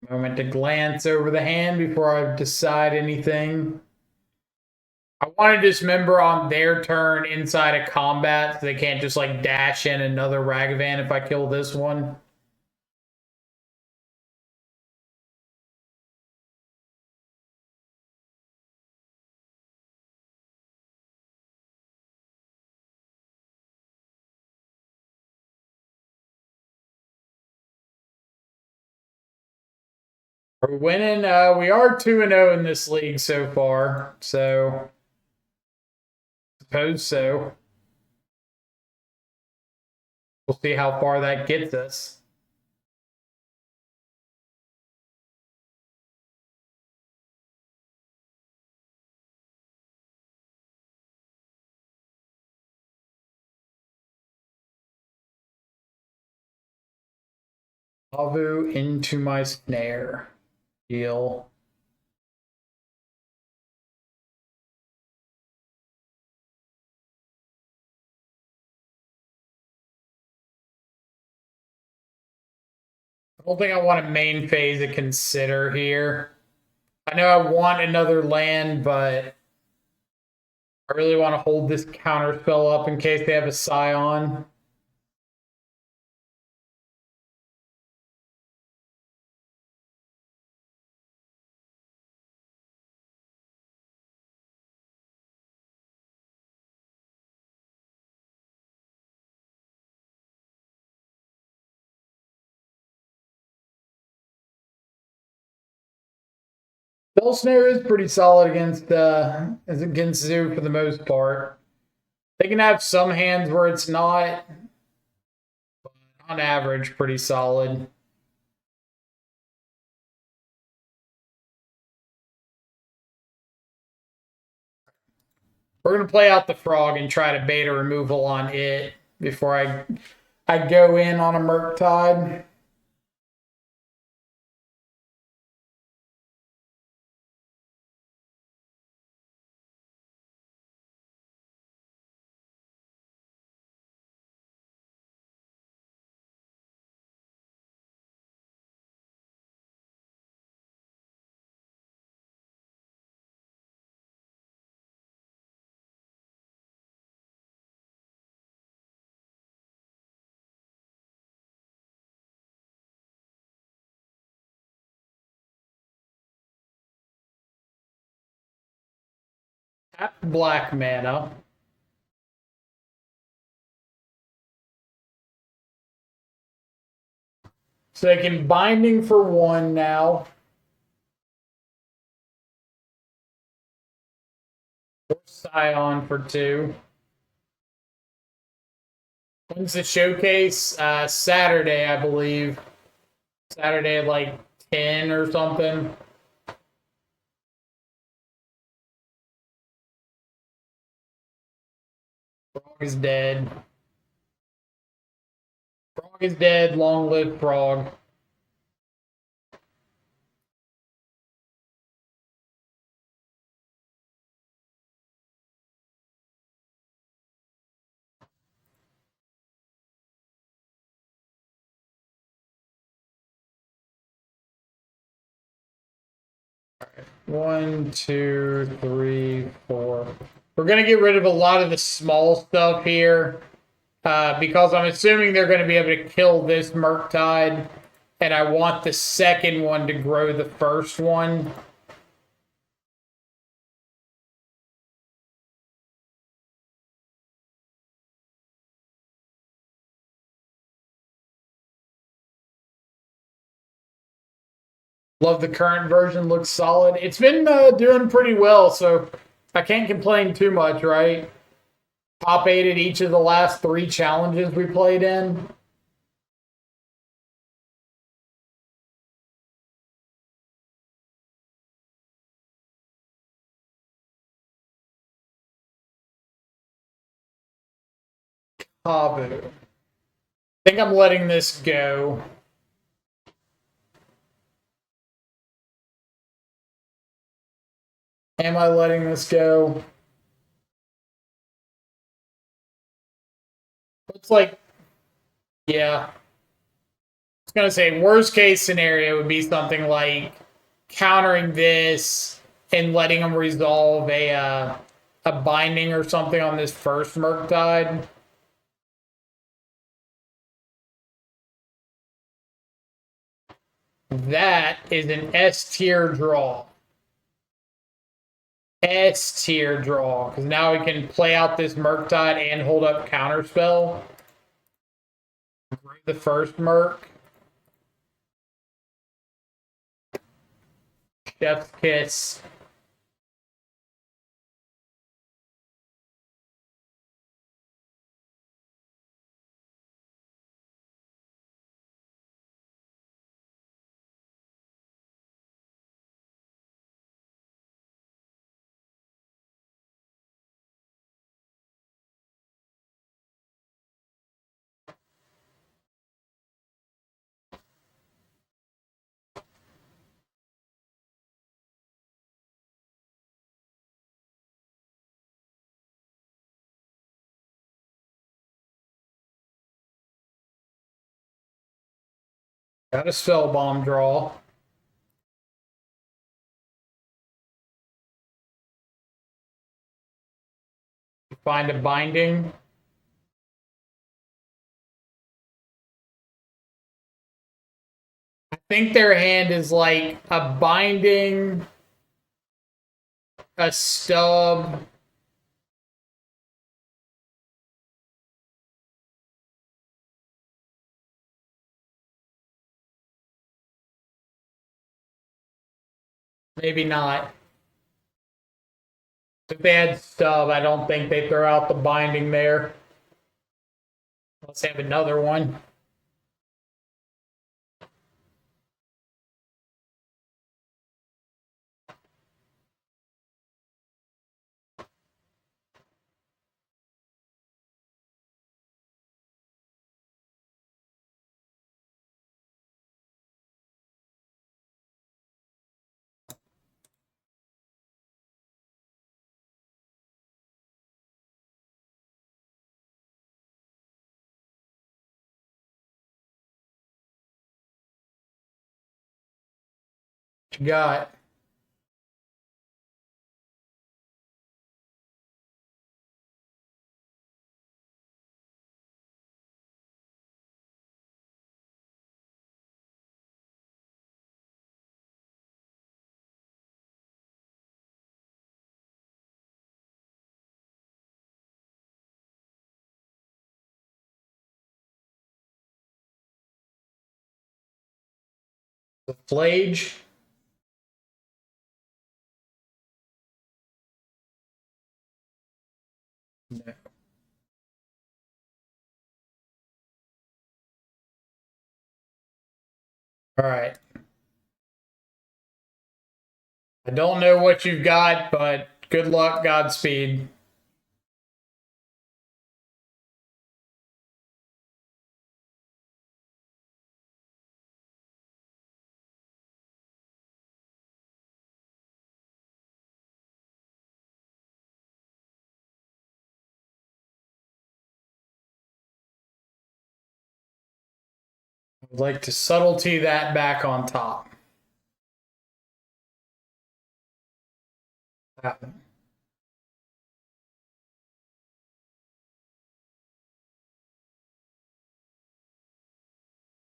A: Moment to glance over the hand before I decide anything. I want to dismember on their turn inside of combat so they can't just like dash in another Ragavan if I kill this one. We're winning. We are 2-0 in this league so far, so suppose so. We'll see how far that gets us. Avu into my snare. Deal. I don't think I want a main phase to consider here. I know I want another land, but I really want to hold this counter spell up in case they have a Scion. Spell Snare is pretty solid against Zoo for the most part. They can have some hands where it's not, but on average, pretty solid. We're gonna play out the frog and try to bait a removal on it before I go in on a FrogTide. Tap black mana. So they can binding for 1 now. Scion for 2. When's the showcase? Saturday, I believe. Saturday at like 10 or something. Frog is dead. Frog is dead. Long live Frog. One, two, three, four. We're going to get rid of a lot of the small stuff here because I'm assuming they're going to be able to kill this FrogTide, and I want the second one to grow the first one. Love the current version, looks solid. It's been doing pretty well, so I can't complain too much, right? Top 8 at each of the last 3 challenges we played in. Kabu. I think I'm letting this go. Am I letting this go? It's like, yeah. I was going to say, worst case scenario would be something like countering this and letting them resolve a binding or something on this first FrogTide. That is an S tier draw. S tier draw. Because now we can play out this FrogTide and hold up counterspell. The first Merc. Chef's Kiss. Got a spell bomb draw. Find a binding. I think their hand is like a binding, a stub. Maybe not. If they had stub, I don't think they throw out the binding there. Let's have another one. What you got? The flage. No. All right. I don't know what you've got, but good luck, Godspeed. I'd like to subtlety that back on top.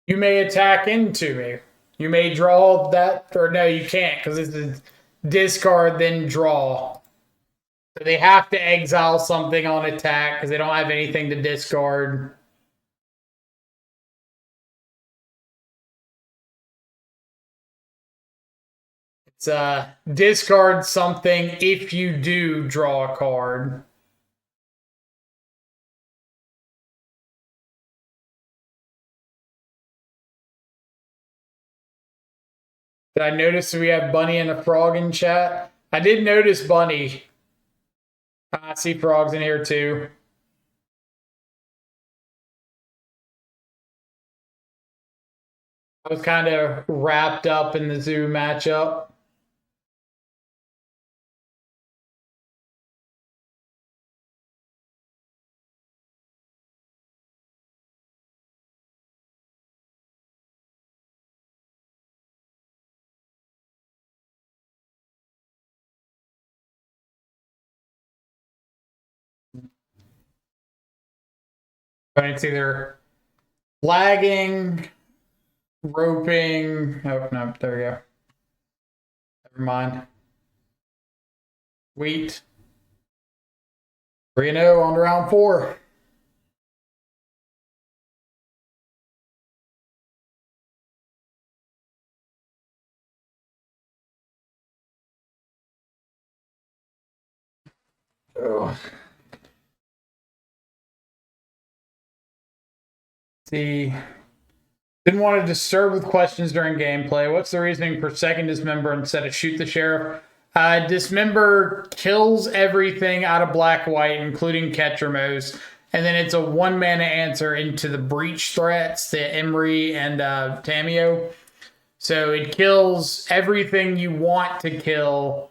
A: You may attack into me. You may draw that, or no, you can't because this is discard, then draw. So they have to exile something on attack because they don't have anything to discard. It's discard something if you do draw a card. Did I notice we have Bunny and a frog in chat? I did notice Bunny. I see frogs in here too. I was kind of wrapped up in the zoo matchup. It's either flagging, roping. Oh, no, there we go. Never mind. Wheat. 3-0 on to round 4. Oh. See. Didn't want to disturb with questions during gameplay. What's the reasoning for second dismember instead of shoot the sheriff? Dismember kills everything out of black white, including Ketramose, and then it's a 1-mana answer into the breach threats, the Emery and Tamio. So it kills everything you want to kill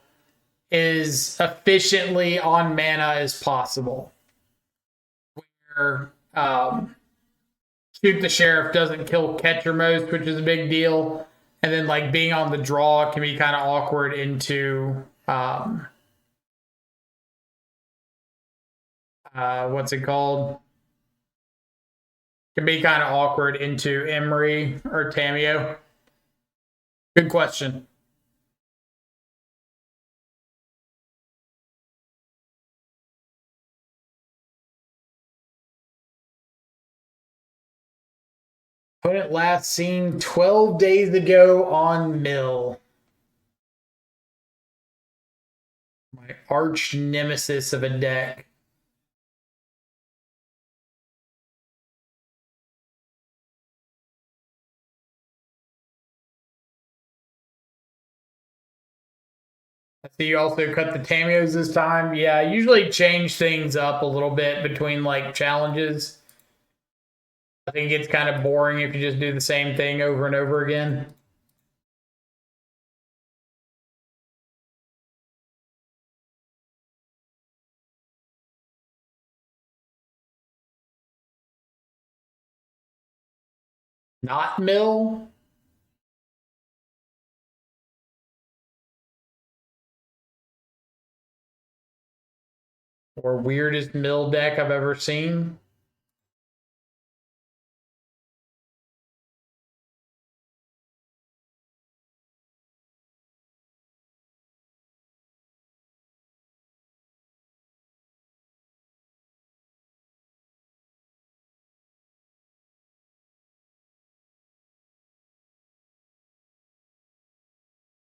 A: as efficiently on mana as possible. Where shoot the sheriff doesn't kill Ketramose, which is a big deal. And then like being on the draw can be kind of awkward into what's it called? Can be kind of awkward into Emery or Tamio. Good question. Opponent last seen 12 days ago on Mill. arch nemesis of a deck. I see you also cut the Tamios this time. Yeah, I usually change things up a little bit between like challenges. I think it's kind of boring if you just do the same thing over and over again. Not mill. Or weirdest mill deck I've ever seen.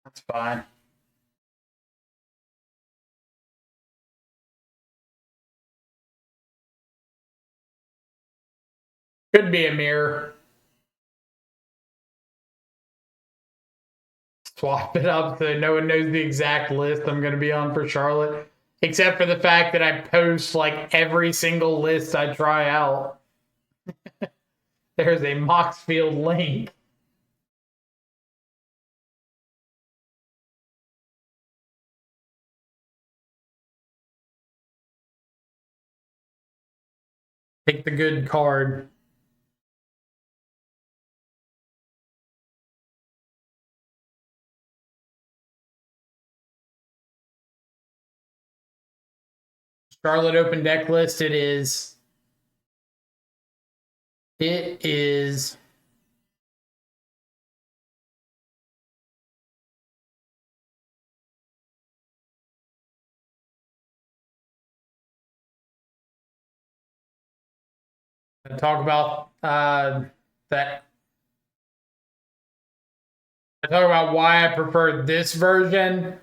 A: That's fine. Could be a mirror. Swap it up so no one knows the exact list I'm going to be on for Charlotte. Except for the fact that I post like every single list I try out. There's a Moxfield link. Pick the good card. Charlotte Open deck list. It is. Talk about that. I talk about why I prefer this version.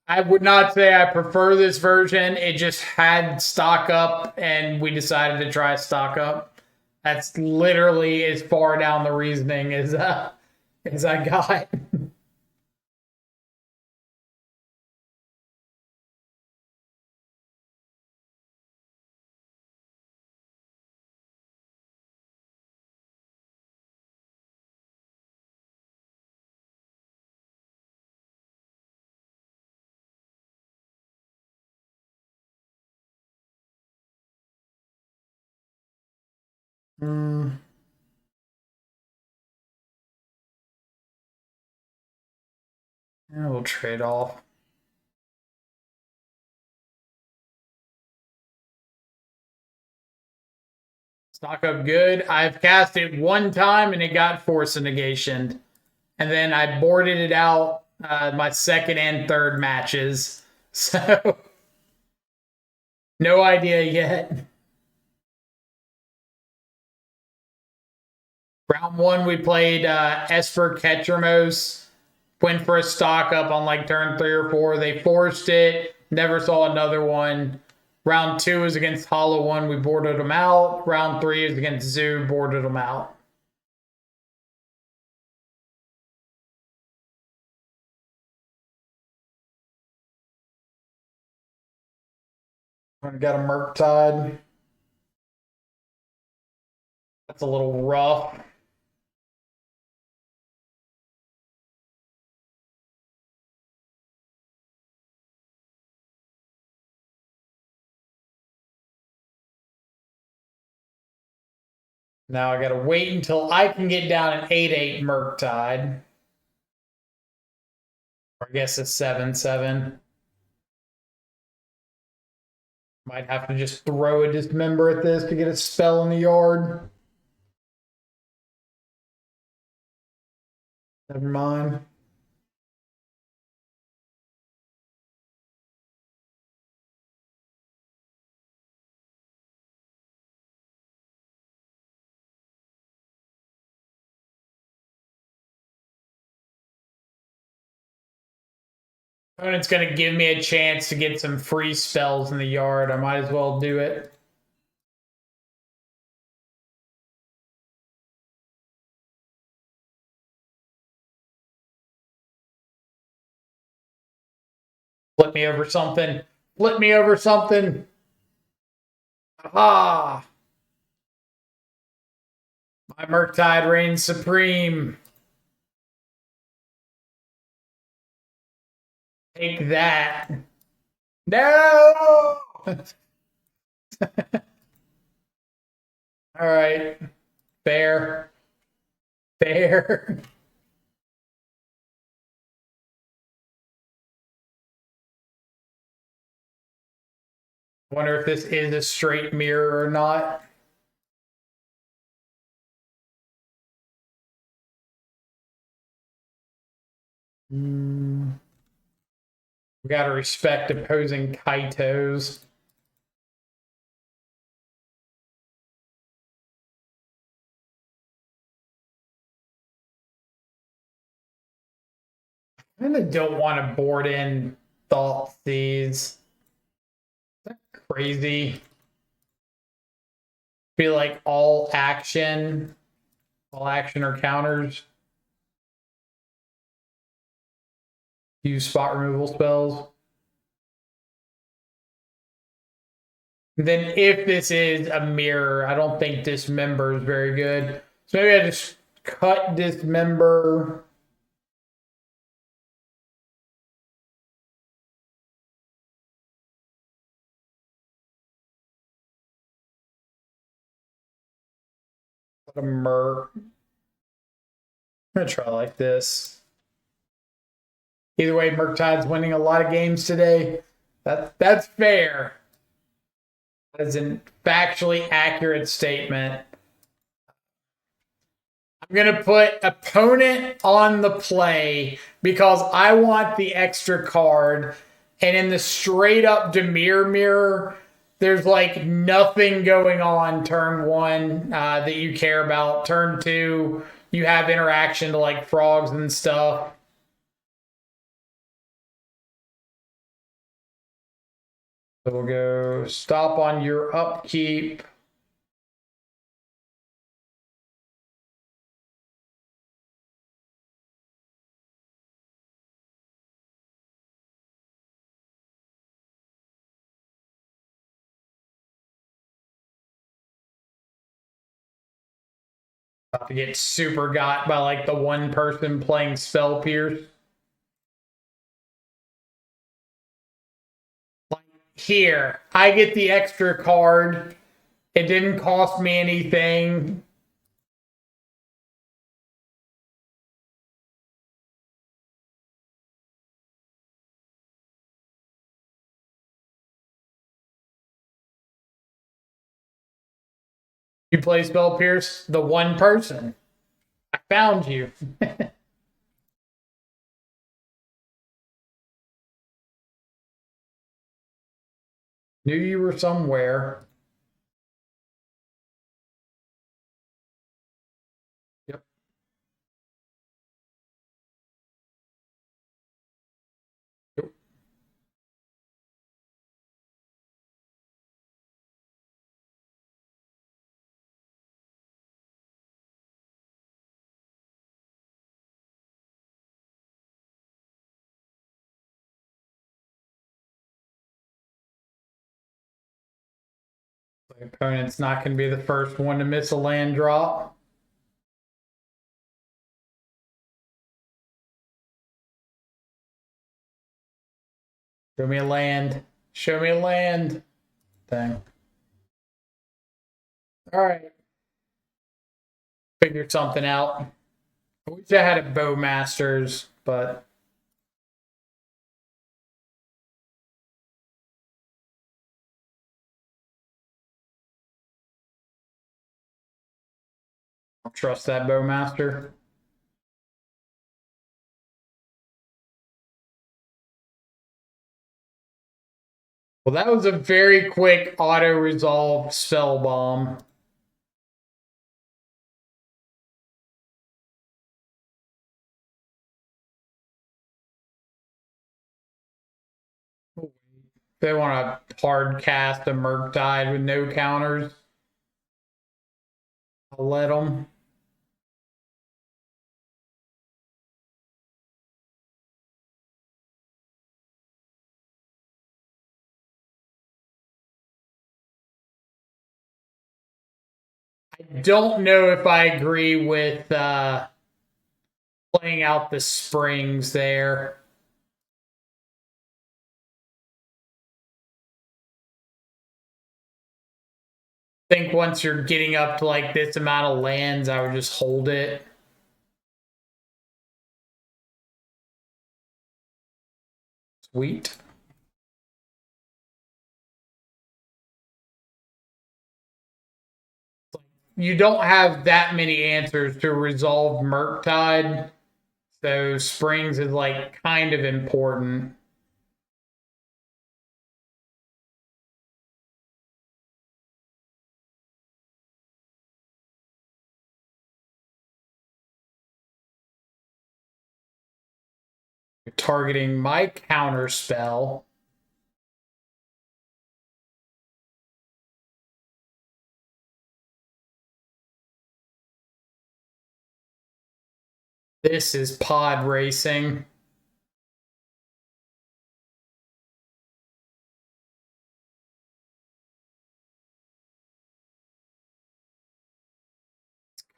A: I would not say I prefer this version. It just had stock up, and we decided to try stock up. That's literally as far down the reasoning as I got. Mm, yeah, we'll trade off. Stock up good. I've cast it one time and it got force negation. And then I boarded it out my second and third matches. So no idea yet. Round one, we played Esper Ketramose. Went for a stock up on like turn 3 or 4. They forced it. Never saw another one. Round 2 is against Hollow One. We boarded them out. Round 3 is against Zoo. Boarded them out. I got a Murktide. That's a little rough. Now I gotta wait until I can get down an 8/8 Murktide. Or I guess a 7/7. Might have to just throw a Dismember at this to get a spell in the yard. Never mind. Opponent's going to give me a chance to get some free spells in the yard. I might as well do it. Flip me over something. Flip me over something. Ah! My FrogTide reigns supreme. Take that. No! All right. Fair. Fair. Wonder if this is a straight mirror or not. We gotta respect opposing Kaitos. I kind of don't want to board in Thought Seeds. Is that crazy? Feel like all action or counters. Use spot removal spells. Then if this is a mirror, I don't think Dismember is very good. So maybe I just cut Dismember. Put a Mer. I'm gonna try like this. Either way, FrogTide's winning a lot of games today. That's fair. That is a factually accurate statement. I'm going to put opponent on the play because I want the extra card. And in the straight up Dimir mirror, there's like nothing going on turn 1 that you care about. Turn 2, you have interaction to like frogs and stuff. So we'll go stop on your upkeep. About to get super got by like the one person playing Spell Pierce. Like here, I get the extra card. It didn't cost me anything. You play Spell Pierce, the one person. I found you. Knew you were somewhere. Yep. Yep. The opponent's not going to be the first one to miss a land drop. Show me a land. Show me a land. Dang. All right. Figured something out. I wish I had a Bowmasters, but I don't trust that Bowmaster. Well, that was a very quick auto-resolve spell bomb. They want to hard cast a FrogTide with no counters. I'll let them. I don't know if I agree with playing out the springs there. I think once you're getting up to like this amount of lands, I would just hold it. Sweet. You don't have that many answers to resolve FrogTide, so springs is like kind of important. Targeting my counter spell. This is pod racing.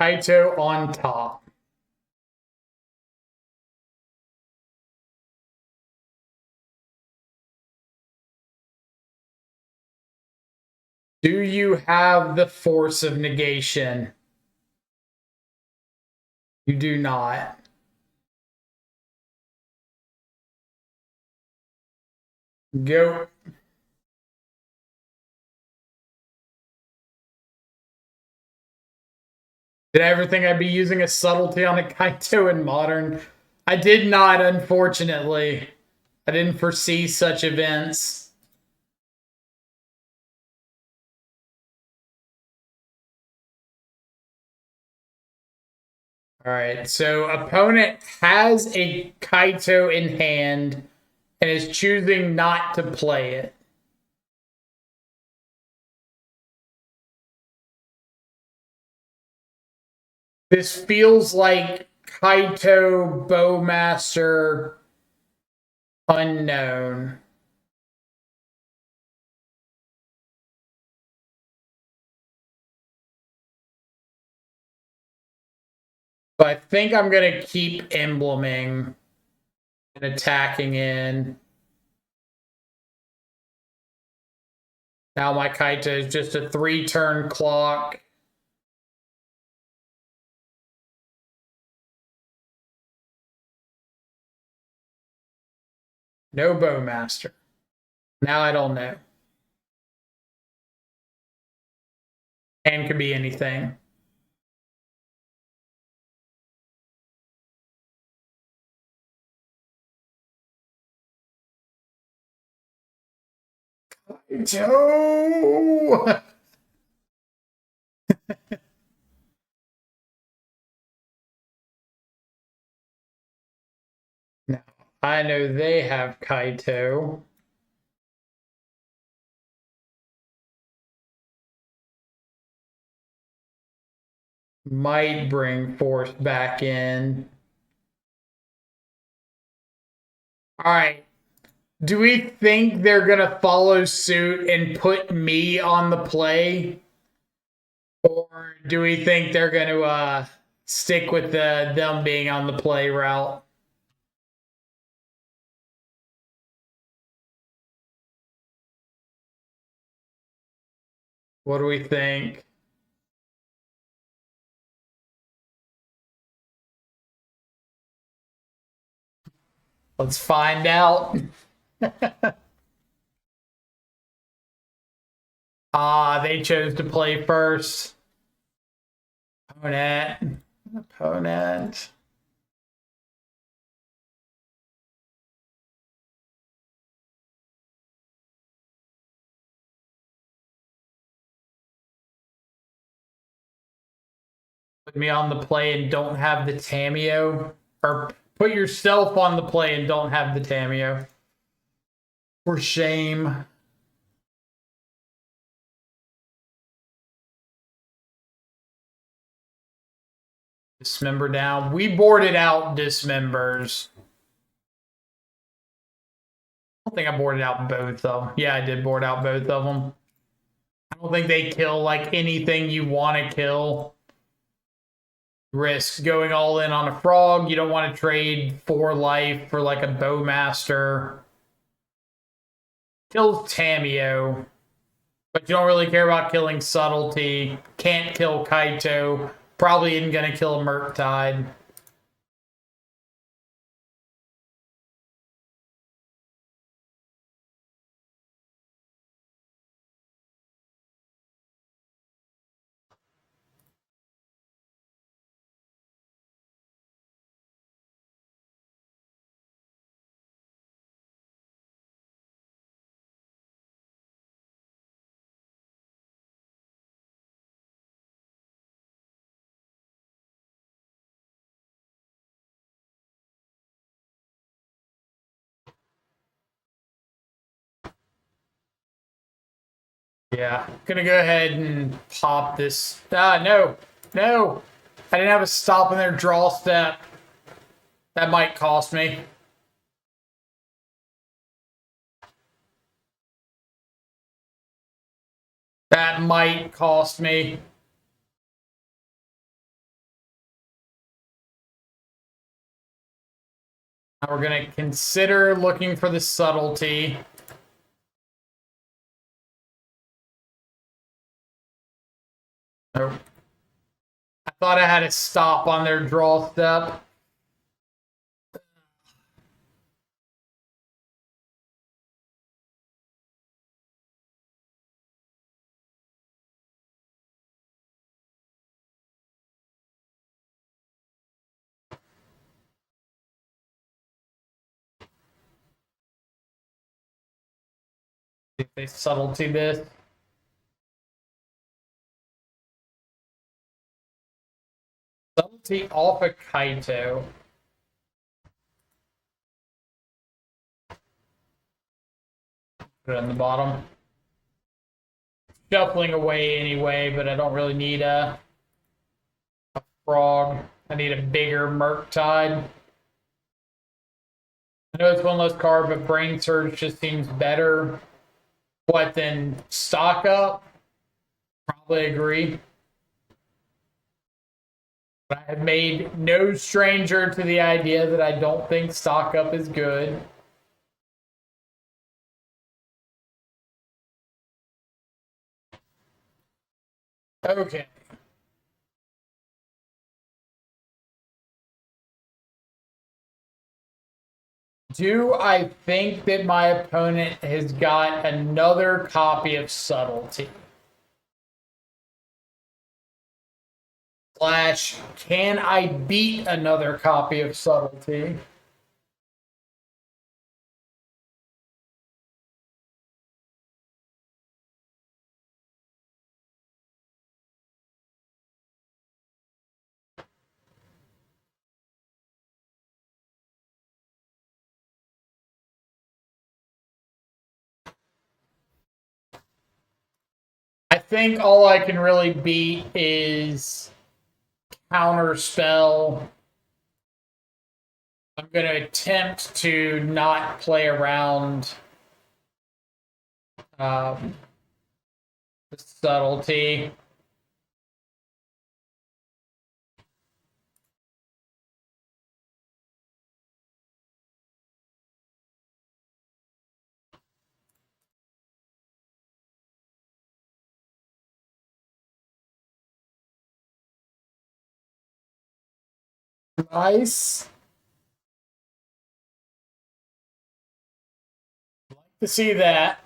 A: Kaito on top. Do you have the force of negation? You do not. Go. Did I ever think I'd be using a subtlety on a Kaito in Modern? I did not, unfortunately. I didn't foresee such events. All right, so opponent has a Kaito in hand and is choosing not to play it. This feels like Kaito Bowmaster unknown. But I think I'm going to keep embleming and attacking in. Now my Kaito is just a 3-turn clock. No Bowmaster. Now I don't know. And could be anything. Kaito! Now, I know they have Kaito. Might bring Force back in. All right. Do we think they're going to follow suit and put me on the play? Or do we think they're going to stick with them being on the play route? What do we think? Let's find out. They chose to play first. Opponent. Put me on the play and don't have the Tameo. Or put yourself on the play and don't have the Tameo. For shame. Dismember down. We boarded out dismembers. I don't think I boarded out both of them. Yeah, I did board out both of them. I don't think they kill like anything you want to kill. Risk going all in on a frog. You don't want to trade 4 life for like a bowmaster. Kills Tamio, but you don't really care about killing subtlety. Can't kill Kaito. Probably isn't gonna kill a FrogTide. Yeah, gonna go ahead and pop this. No, no. I didn't have a stop in their draw step. That might cost me. That might cost me. Now we're gonna consider looking for the subtlety. Nope. I thought I had a stop on their draw step. If they subtlety this. Subtlety off a Kaito. Put it on the bottom. Shuffling away anyway, but I don't really need a frog. I need a bigger FrogTide. I know it's one less card, but Brain Surge just seems better. What, then stock up? Probably agree. But I have made no stranger to the idea that I don't think stock up is good. Okay. Do I think that my opponent has got another copy of Subtlety? Slash, can I beat another copy of Subtlety? I think all I can really beat is counter spell. I'm going to attempt to not play around the subtlety. Nice. Like to see that.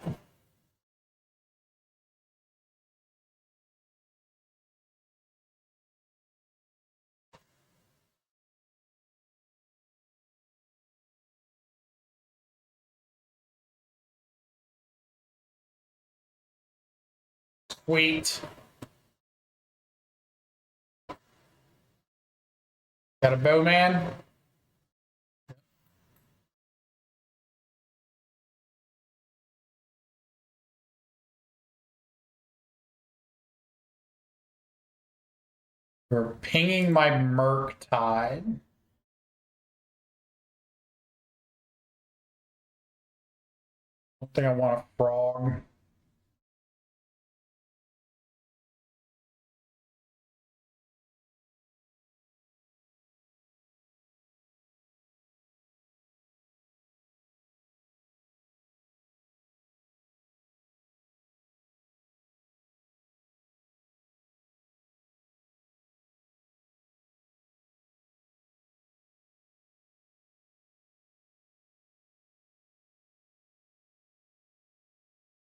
A: Sweet. Got a bowman. We're pinging my FrogTide. I don't think I want a frog.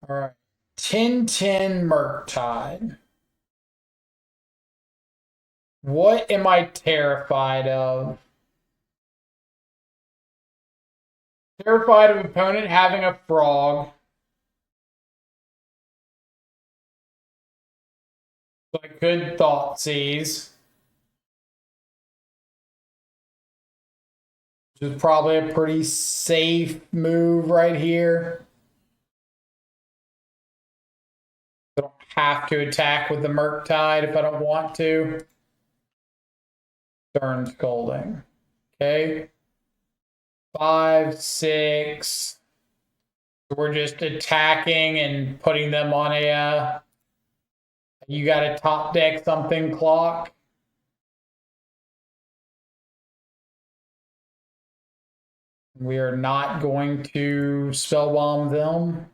A: All right. 10-10 FrogTide. What am I terrified of? Terrified of opponent having a frog. So I could thought seize. Which is probably a pretty safe move right here. I don't have to attack with the FrogTide if I don't want to. Turn scolding. Okay. 5, 6. We're just attacking and putting them on a you got to top deck something clock. We are not going to spellbomb them.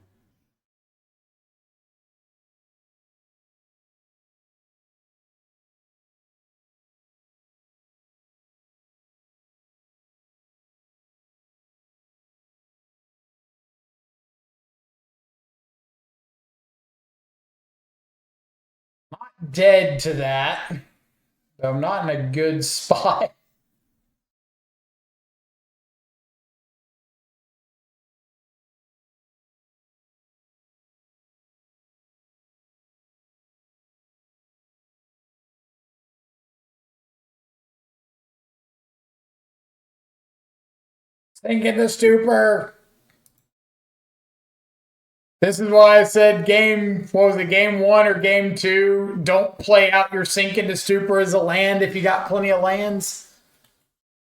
A: Not dead to that. I'm not in a good spot. Sink in the stupor. This is why I said what was it, game 1 or game 2? Don't play out your sink into stupor as a land if you got plenty of lands.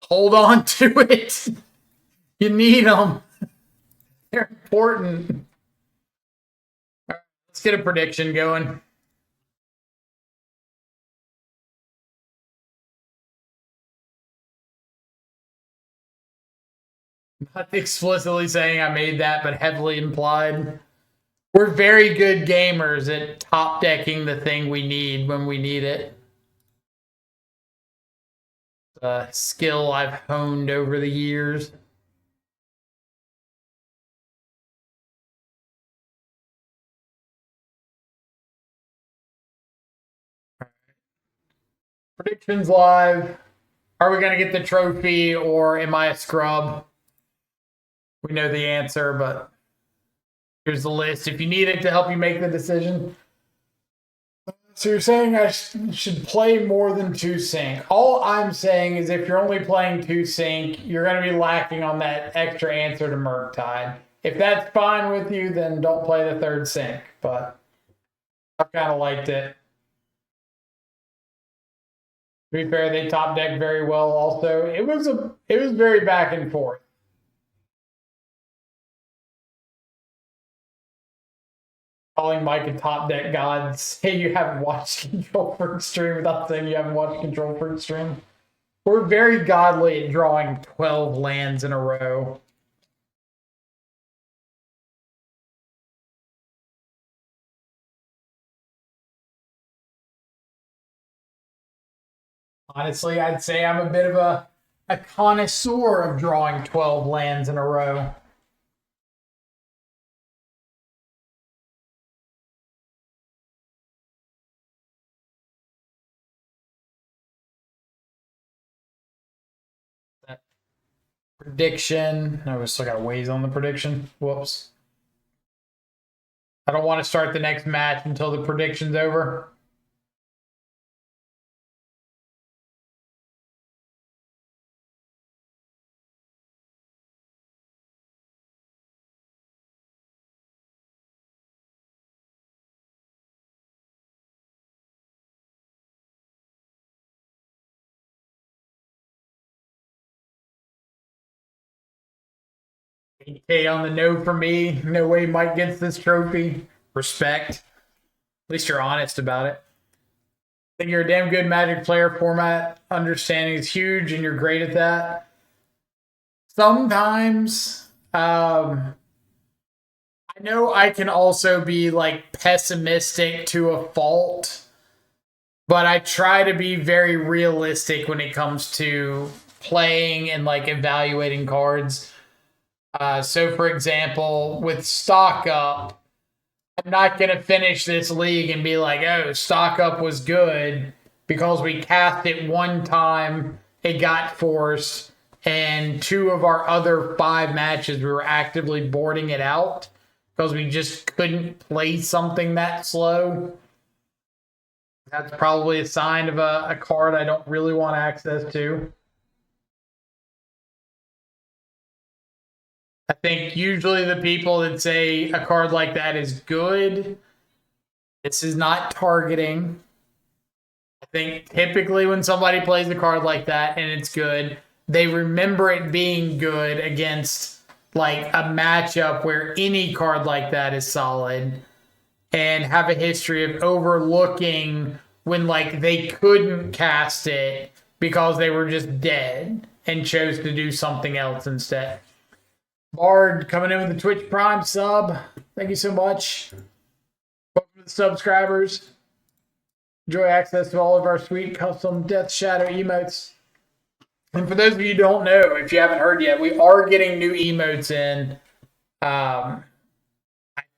A: Hold on to it. You need them. They're important. Let's get a prediction going. Not explicitly saying I made that, but heavily implied. We're very good gamers at top decking the thing we need when we need it. A skill I've honed over the years. Predictions live. Are we going to get the trophy or am I a scrub? We know the answer, but here's the list if you need it to help you make the decision. So you're saying I should play more than 2 sync. All I'm saying is if you're only playing 2 sync, you're going to be lacking on that extra answer to FrogTide. If that's fine with you, then don't play the 3rd sync. But I've kind of liked it. To be fair, they top decked very well. Also, it was very back and forth. Calling Mike a top deck god, say you haven't watched Control Freak stream without saying you haven't watched Control Freak stream. We're very godly at drawing 12 lands in a row. Honestly, I'd say I'm a bit of a connoisseur of drawing 12 lands in a row. That prediction. No, we still got ways on the prediction. Whoops. I don't want to start the next match until the prediction's over. 8K on the no for me. No way Mike gets this trophy. Respect. At least you're honest about it. I think you're a damn good Magic player. Format understanding is huge, and you're great at that. Sometimes, I know I can also be like pessimistic to a fault, but I try to be very realistic when it comes to playing and like evaluating cards. So, for example, with stock up, I'm not going to finish this league and be like, oh, stock up was good because we cast it one time, it got forced, and 2 of our other 5 matches we were actively boarding it out because we just couldn't play something that slow. That's probably a sign of a card I don't really want access to. I think usually the people that say a card like that is good, this is not targeting. I think typically when somebody plays a card like that and it's good, they remember it being good against like a matchup where any card like that is solid, and have a history of overlooking when like they couldn't cast it because they were just dead and chose to do something else instead. Bard coming in with the Twitch Prime sub. Thank you so much. Welcome to the subscribers. Enjoy access to all of our sweet custom Death Shadow emotes. And for those of you who don't know, if you haven't heard yet, we are getting new emotes in. I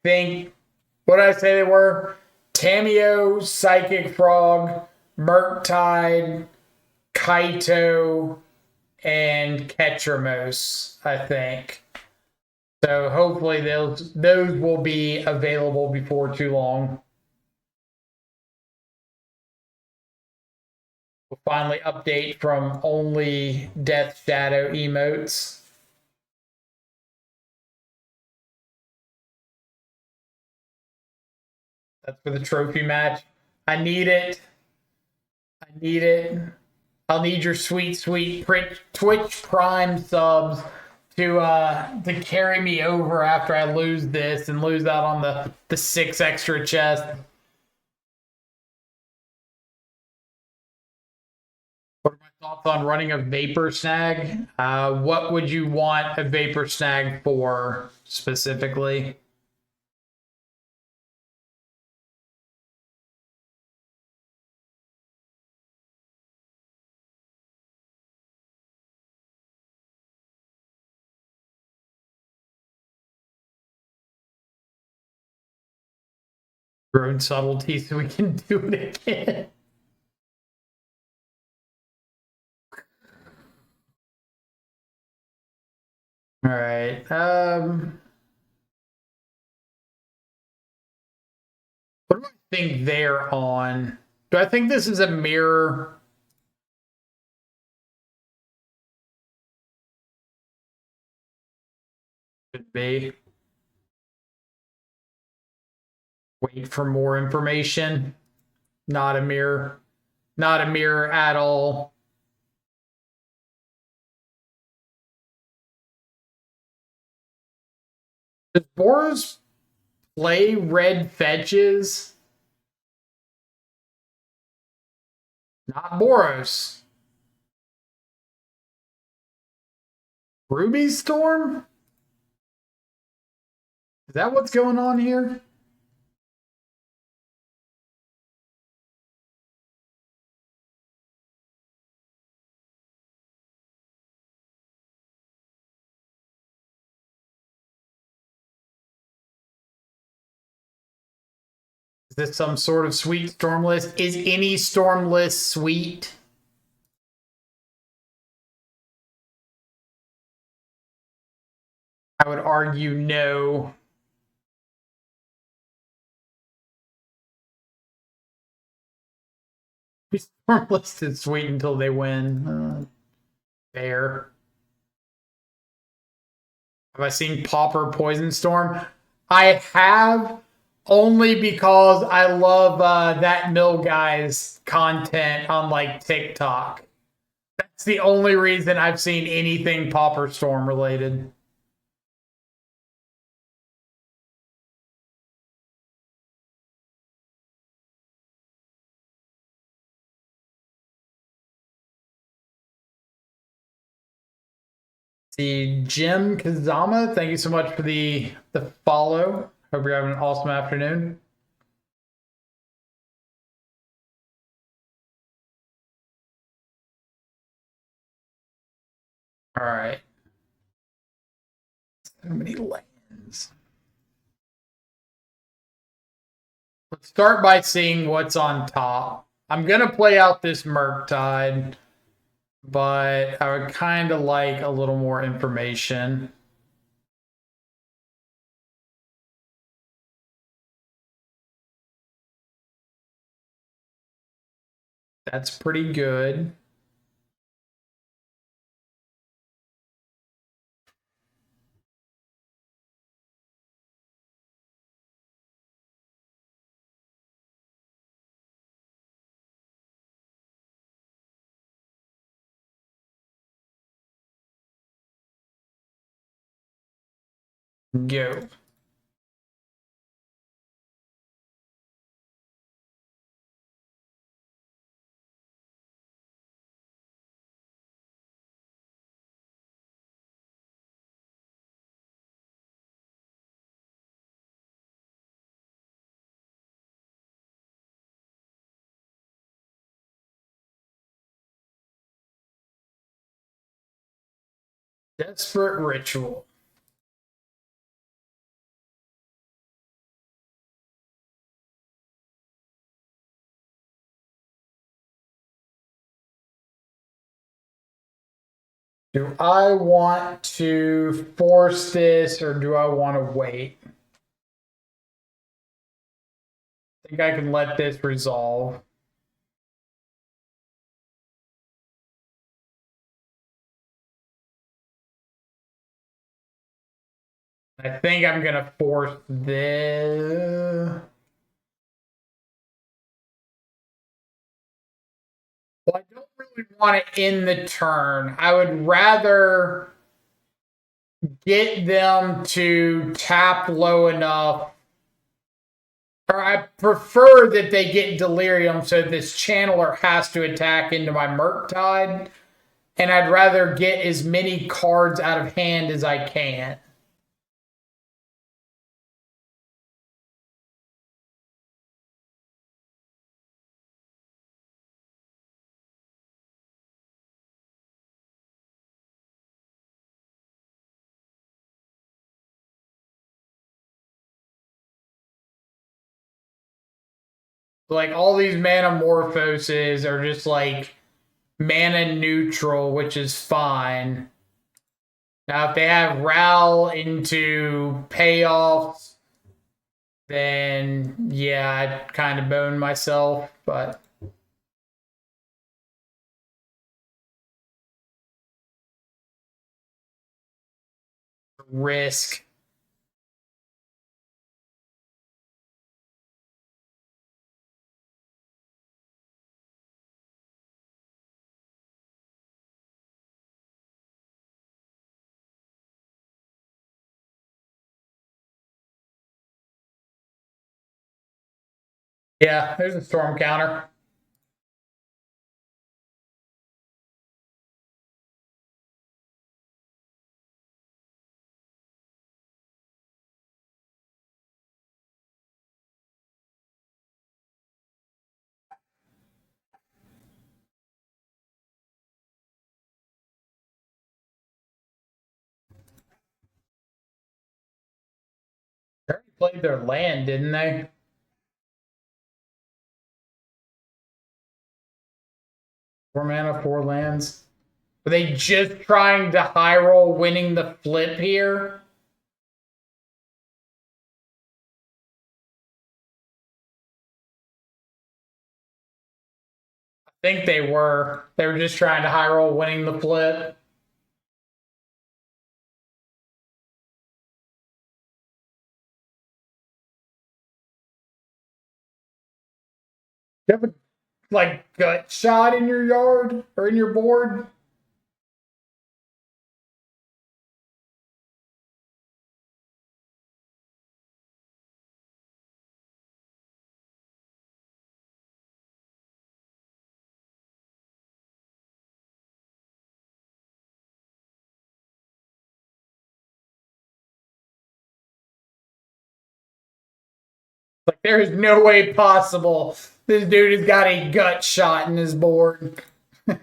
A: think, what did I say they were? Tameo, Psychic Frog, FrogTide, Kaito, and Ketramose, I think. So hopefully those will be available before too long. We'll finally update from only Death Shadow emotes. That's for the trophy match. I need it. I need it. I'll need your sweet, sweet Twitch Prime subs to carry me over after I lose this and lose out on the 6 extra chests. What are my thoughts on running a Vapor Snag? What would you want a Vapor Snag for specifically? Grown subtlety so we can do it again. All right. What do I think they're on? Do I think this is a mirror? Could be. Wait for more information. Not a mirror. Not a mirror at all. Does Boros play red fetches? Not Boros. Ruby Storm? Is that what's going on here? Is this some sort of sweet storm list? Is any storm list sweet? I would argue no. Storm list is sweet until they win. Fair. Have I seen Pauper Poison Storm? I have, only because I love that Mill guy's content on like TikTok. That's the only reason I've seen anything Pauper Storm related. See, Jim Kazama, thank you so much for the follow. Hope you're having an awesome afternoon. All right. So many lands. Let's start by seeing what's on top. I'm gonna play out this FrogTide, but I would kind of like a little more information. That's pretty good. Go. Desperate Ritual. Do I want to force this or do I want to wait? I think I can let this resolve. I think I'm gonna force this. Well, I don't really want it in the turn. I would rather get them to tap low enough, or I prefer that they get Delirium so this Channeler has to attack into my FrogTide, and I'd rather get as many cards out of hand as I can. Like all these Manamorphoses are just like mana neutral, which is fine. Now, if they have Ral into payoffs, then yeah, I'd kind of bone myself, but risk. Yeah, there's a storm counter. They already played their land, didn't they? 4 mana, 4 lands. Were they just trying to high roll winning the flip here? I think they were. They were just trying to high roll winning the flip. You have a like gut shot in your yard or in your board? There is no way possible this dude has got a gut shot in his board. All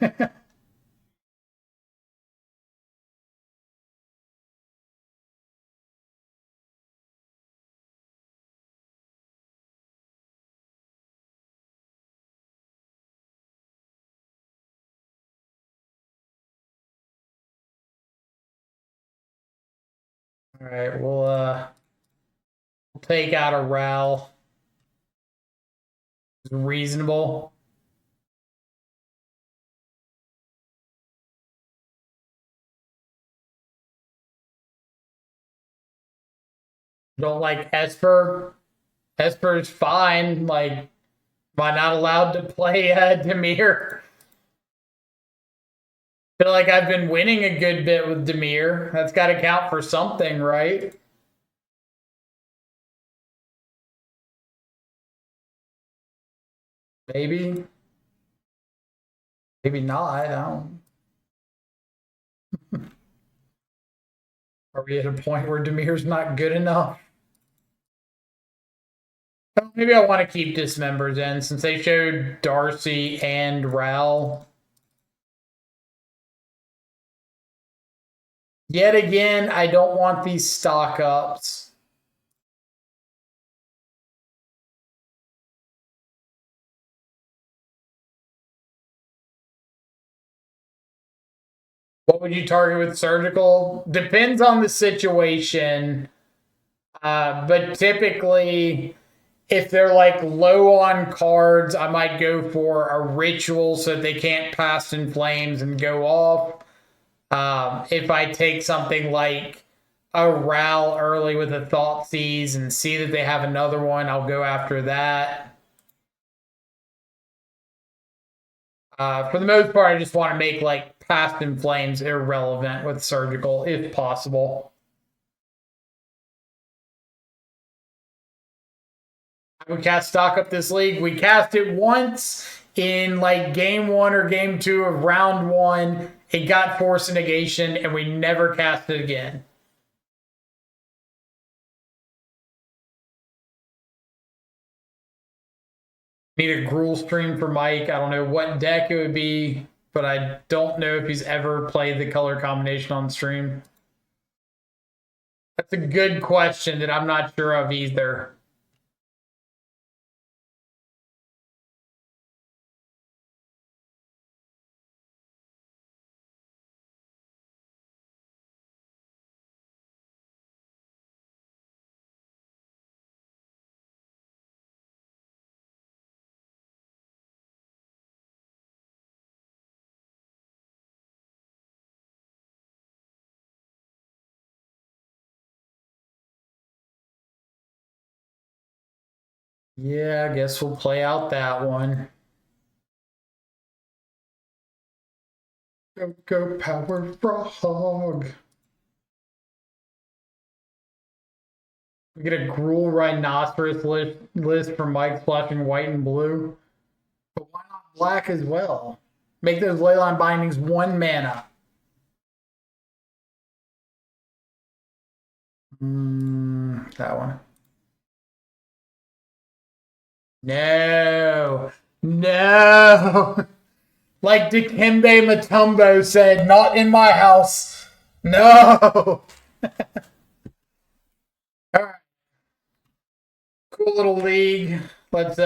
A: right, we'll take out a Ral. It's reasonable. Don't like Esper. Esper's fine. Like, am I not allowed to play Dimir? Feel like I've been winning a good bit with Dimir. That's got to count for something, right? Maybe. Maybe not. I don't. Are we at a point where Dimir's not good enough? Maybe I want to keep dismembers in since they showed Darcy and Ral. Yet again, I don't want these stock ups. What would you target with surgical? Depends on the situation. But typically, if they're like low on cards, I might go for a ritual so that they can't pass in flames and go off. If I take something like a Ral early with a Thoughtseize and see that they have another one, I'll go after that. For the most part, I just want to make like Past in Flames irrelevant with surgical if possible. We cast stock up this league. We cast it once in like game 1 or game 2 of round 1. It got Force of Negation, and we never cast it again. Need a Gruul stream for Mike. I don't know what deck it would be, but I don't know if he's ever played the color combination on stream. That's a good question that I'm not sure of either. Yeah, I guess we'll play out that one. Go Power Frog. We get a Gruul Rhinoceros list for Mike flashing white and blue. But why not black as well? Make those Leyline bindings 1 mana. That one. No. No. Like Dikembe Mutombo said, not in my house. No. All right. Cool little league. Let's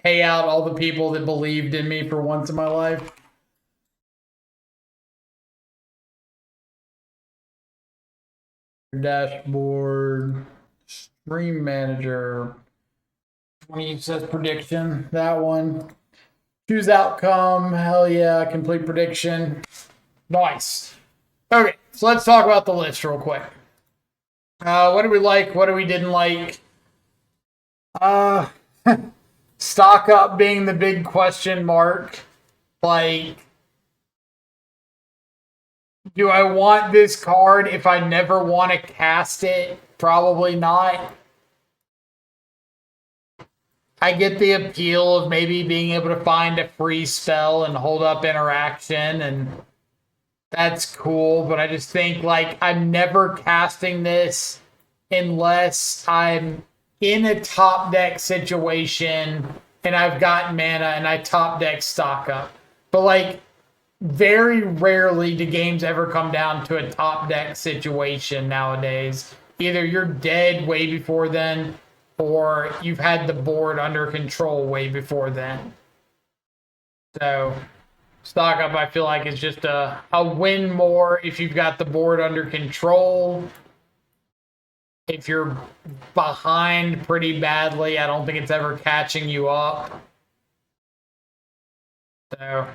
A: pay out all the people that believed in me for once in my life. Dashboard, stream manager. 20 says prediction. That one. Choose outcome. Hell yeah. Complete prediction. Nice. Okay, so let's talk about the list real quick. What do we like? What do we didn't like? Stock up being the big question mark. Like, do I want this card if I never want to cast it? Probably not. I get the appeal of maybe being able to find a free spell and hold up interaction, and that's cool, but I just think, like, I'm never casting this unless I'm in a top deck situation and I've got mana and I top deck stock up. But like very rarely do games ever come down to a top deck situation nowadays. Either you're dead way before then or you've had the board under control way before then. So stock up, I feel like, is just a win more if you've got the board under control. If you're behind pretty badly, I don't think it's ever catching you up. So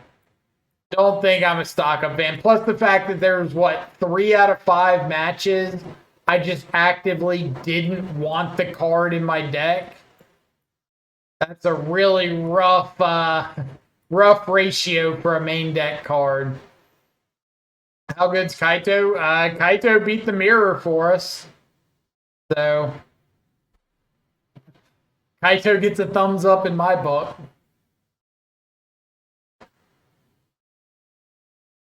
A: don't think I'm a stock up fan. Plus the fact that there's, what, 3 out of 5 matches I just actively didn't want the card in my deck. That's a really rough ratio for a main deck card. How good's Kaito? Kaito beat the mirror for us. So Kaito gets a thumbs up in my book.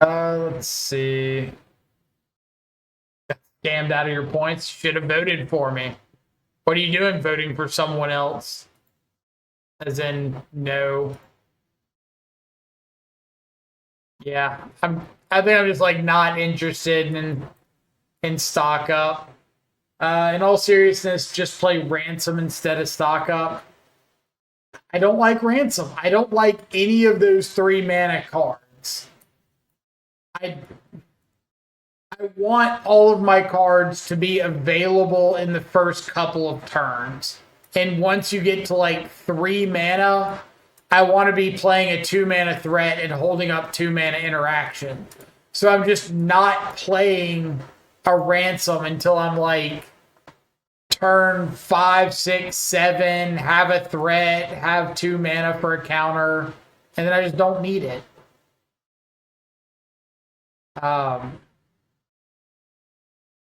A: Let's see. Got scammed out of your points. Should have voted for me. What are you doing voting for someone else? As in, no. Yeah, I think I'm just like not interested in stock up. In all seriousness, just play Ransom instead of stock up. I don't like Ransom. I don't like any of those 3 mana cards. I want all of my cards to be available in the first couple of turns. And once you get to like 3 mana, I want to be playing a 2 mana threat and holding up 2 mana interaction. So I'm just not playing a Ransom until I'm like turn 5, 6, 7, have a threat, have 2 mana for a counter, and then I just don't need it.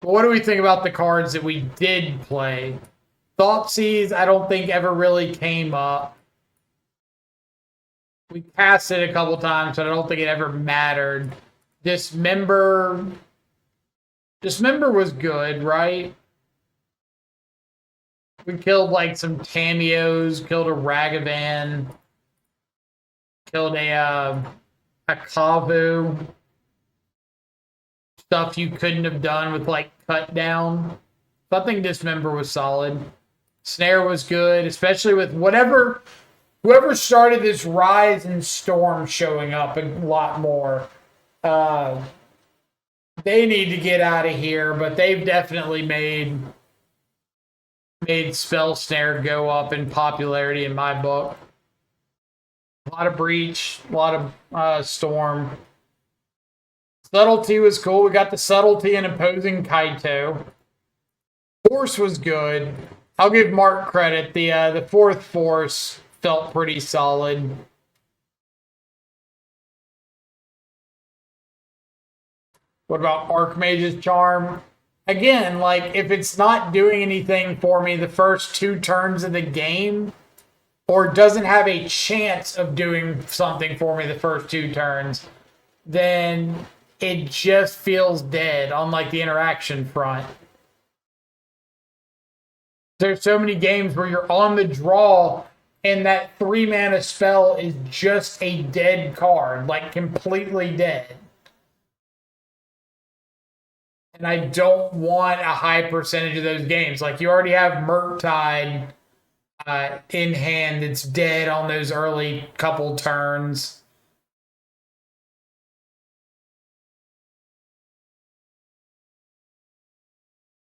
A: What do we think about the cards that we did play? Thoughtseize, I don't think ever really came up. We cast it a couple times, but I don't think it ever mattered. Dismember was good, right? We killed like some cameos, killed a Ragavan, killed a Kavu. Stuff you couldn't have done with like cut down. So I think Dismember was solid. Snare was good, especially with whoever started this Rise and Storm showing up a lot more. They need to get out of here, but they've definitely made Spell Snare go up in popularity in my book. A lot of Breach, a lot of Storm. Subtlety was cool. We got the Subtlety in opposing Kaito. Force was good. I'll give Mark credit. The 4th Force felt pretty solid. What about Archmage's Charm? Again, like, if it's not doing anything for me the first 2 turns of the game, or doesn't have a chance of doing something for me the first 2 turns, then it just feels dead on like the interaction front. There's so many games where you're on the draw and that 3 mana spell is just a dead card, like completely dead. And I don't want a high percentage of those games. Like you already have Murktide in hand that's dead on those early couple turns.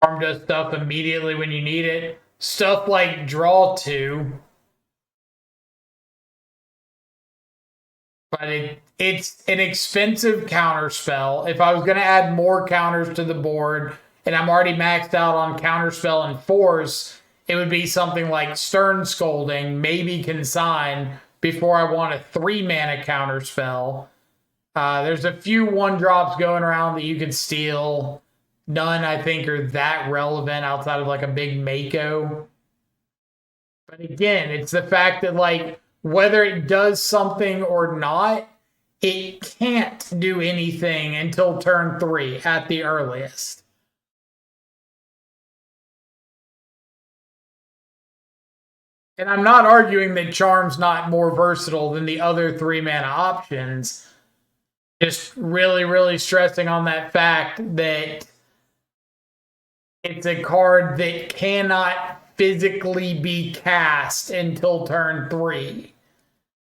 A: Farm does stuff immediately when you need it. Stuff like Draw 2. But it's an expensive counter spell. If I was going to add more counters to the board, and I'm already maxed out on counter spell and force, it would be something like Stern Scolding, maybe Consign, before I want a 3 mana counter spell. There's a few 1-drops going around that you could steal. None, I think, are that relevant outside of like a big Mako. But again, it's the fact that like whether it does something or not, it can't do anything until turn 3 at the earliest. And I'm not arguing that Charm's not more versatile than the other 3-mana options. Just really, really stressing on that fact that it's a card that cannot physically be cast until turn 3.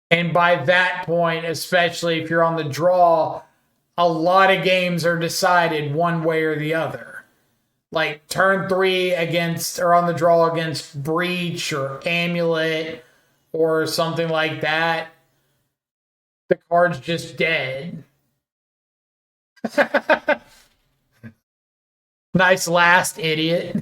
A: And by that point, especially if you're on the draw, a lot of games are decided one way or the other. Like turn 3 against, or on the draw against Breach or Amulet or something like that, the card's just dead. Nice last, idiot.